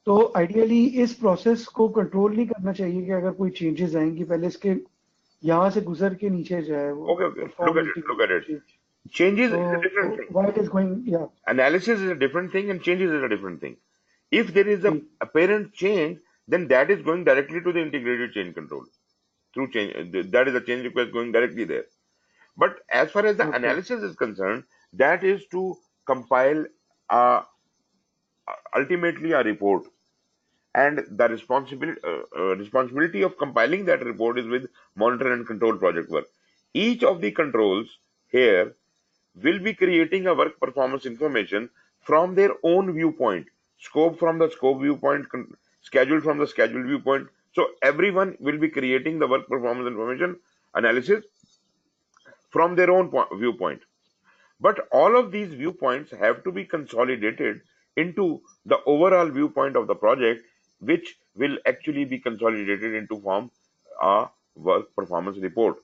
तो आइडियली इस प्रोसेस को कंट्रोल नहीं करना चाहिए कि अगर कोई चेंजेस आएंगी पहले इसके यहाँ से गुजर के नीचे जाए वो look at it. Changes is a different thing. Why it is going, yeah. Analysis is a different thing and changes is a different thing. If there is a apparent change, then that is going directly to the integrated change control. Through change, that is a change request going directly there. But as far as the analysis is concerned, that is to compile ultimately a report. And the responsibility of compiling that report is with monitor and control project work. Each of the controls here will be creating a work performance information from their own viewpoint, scope from the scope viewpoint, schedule from the schedule viewpoint. So everyone will be creating the work performance information analysis from their own viewpoint. But all of these viewpoints have to be consolidated into the overall viewpoint of the project, which will actually be consolidated into form a work performance report.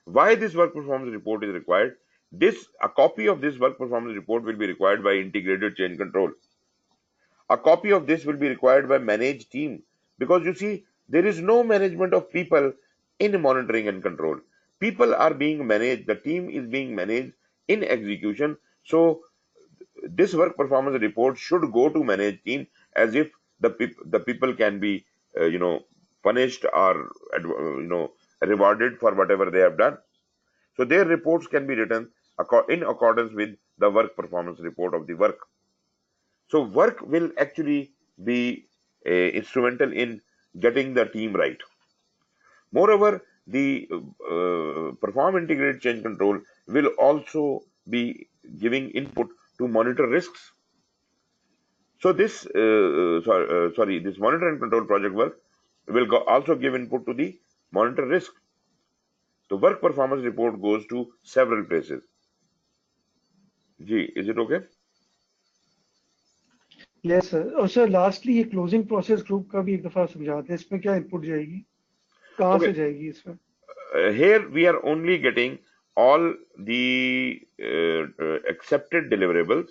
Why this work performance report is required? A copy of this work performance report will be required by integrated change control. A copy of this will be required by managed team, because you see, there is no management of people in monitoring and control. People are being managed, the team is being managed in execution. So this work performance report should go to managed team as if the people can be punished or rewarded for whatever they have done. So their reports can be written in accordance with the work performance report of the work. So work will actually be instrumental in getting the team right. Moreover, the perform integrated change control will also be giving input to monitor risks. So this this monitor and control project work will also give input to the monitor risk. The work performance report goes to several places. Gee, is it okay? Yes sir. और sir lastly ये closing process group का भी एक दफा समझाते हैं, इसमें क्या इनपुट जाएगी, कहाँ से जाएगी इसमें? Here we are only getting all the accepted deliverables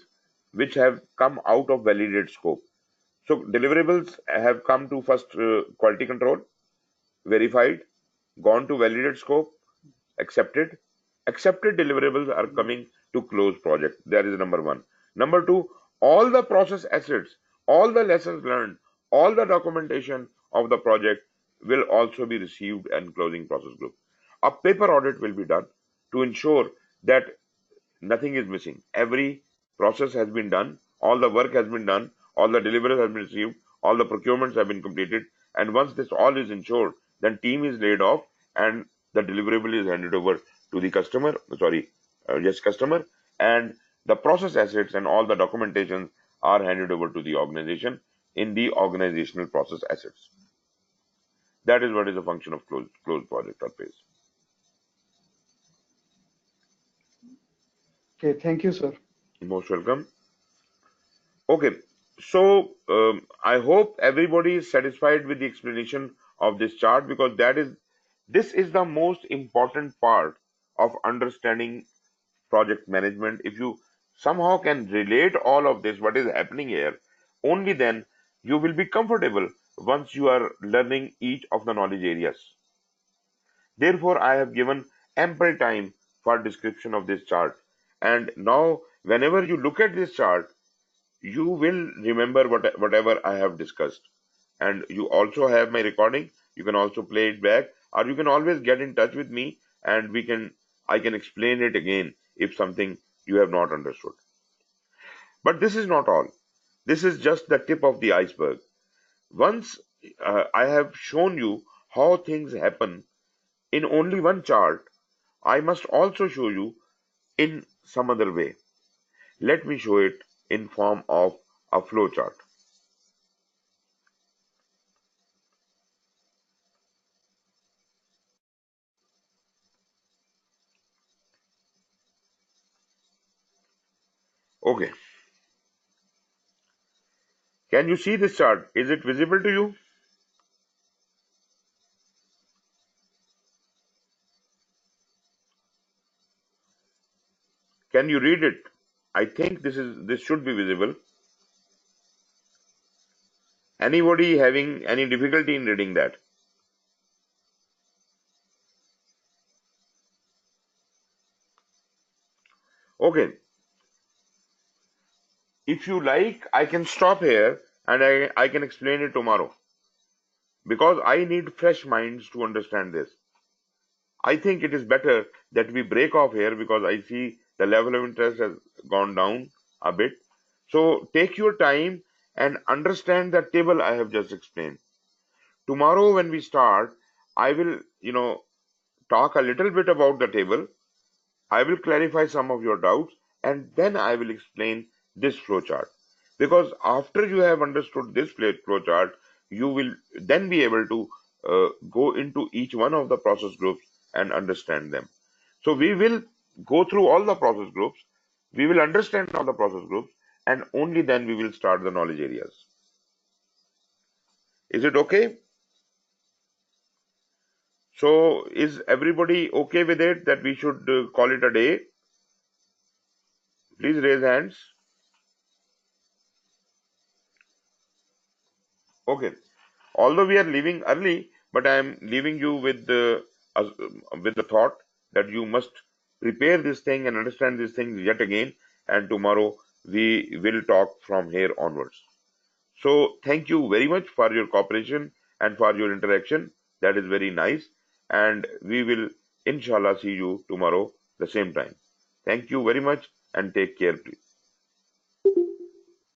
which have come out of validated scope. So deliverables have come to first quality control, verified, gone to validated scope, accepted. Accepted deliverables are coming to close project. That is number one. Number two, all the process assets, all the lessons learned, all the documentation of the project will also be received and closing process group. A paper audit will be done to ensure that nothing is missing. Every process has been done, all the work has been done, all the deliverables have been received, all the procurements have been completed, and once this all is ensured, then team is laid off and the deliverable is handed over to the customer, customer, and the process assets and all the documentations are handed over to the organization in the organizational process assets. That is what is the function of closed project or phase. Okay, thank you, sir. Most welcome. Okay, so I hope everybody is satisfied with the explanation of this chart, because this is the most important part of understanding project management. If you somehow can relate all of this, what is happening here, only then you will be comfortable once you are learning each of the knowledge areas. Therefore, I have given ample time for description of this chart. And now whenever you look at this chart, you will remember whatever I have discussed. And you also have my recording. You can also play it back, or you can always get in touch with me and I can explain it again if something you have not understood. But this is not all. This is just the tip of the iceberg. Once I have shown you how things happen in only one chart, I must also show you in some other way. Let me show it in form of a flow chart. Okay. Can you see this chart? Is it visible to you? Can you read it? I think this should be visible. Anybody having any difficulty in reading that? Okay. If you like, I can stop here and I can explain it tomorrow, because I need fresh minds to understand this. I think it is better that we break off here, because I see the level of interest has gone down a bit. So take your time and understand the table I have just explained. Tomorrow when we start, I will, talk a little bit about the table. I will clarify some of your doubts, and then I will explain this flowchart. Because after you have understood this flowchart, you will then be able to go into each one of the process groups and understand them. So we will go through all the process groups, we will understand all the process groups, and only then we will start the knowledge areas. Is it okay? So is everybody okay with it, that we should call it a day? Please raise hands. Okay. Although we are leaving early, but I am leaving you with the thought that you must prepare this thing and understand this thing yet again, and tomorrow we will talk from here onwards. So thank you very much for your cooperation and for your interaction. That is very nice, and we will inshallah see you tomorrow the same time. Thank you very much and take care, please.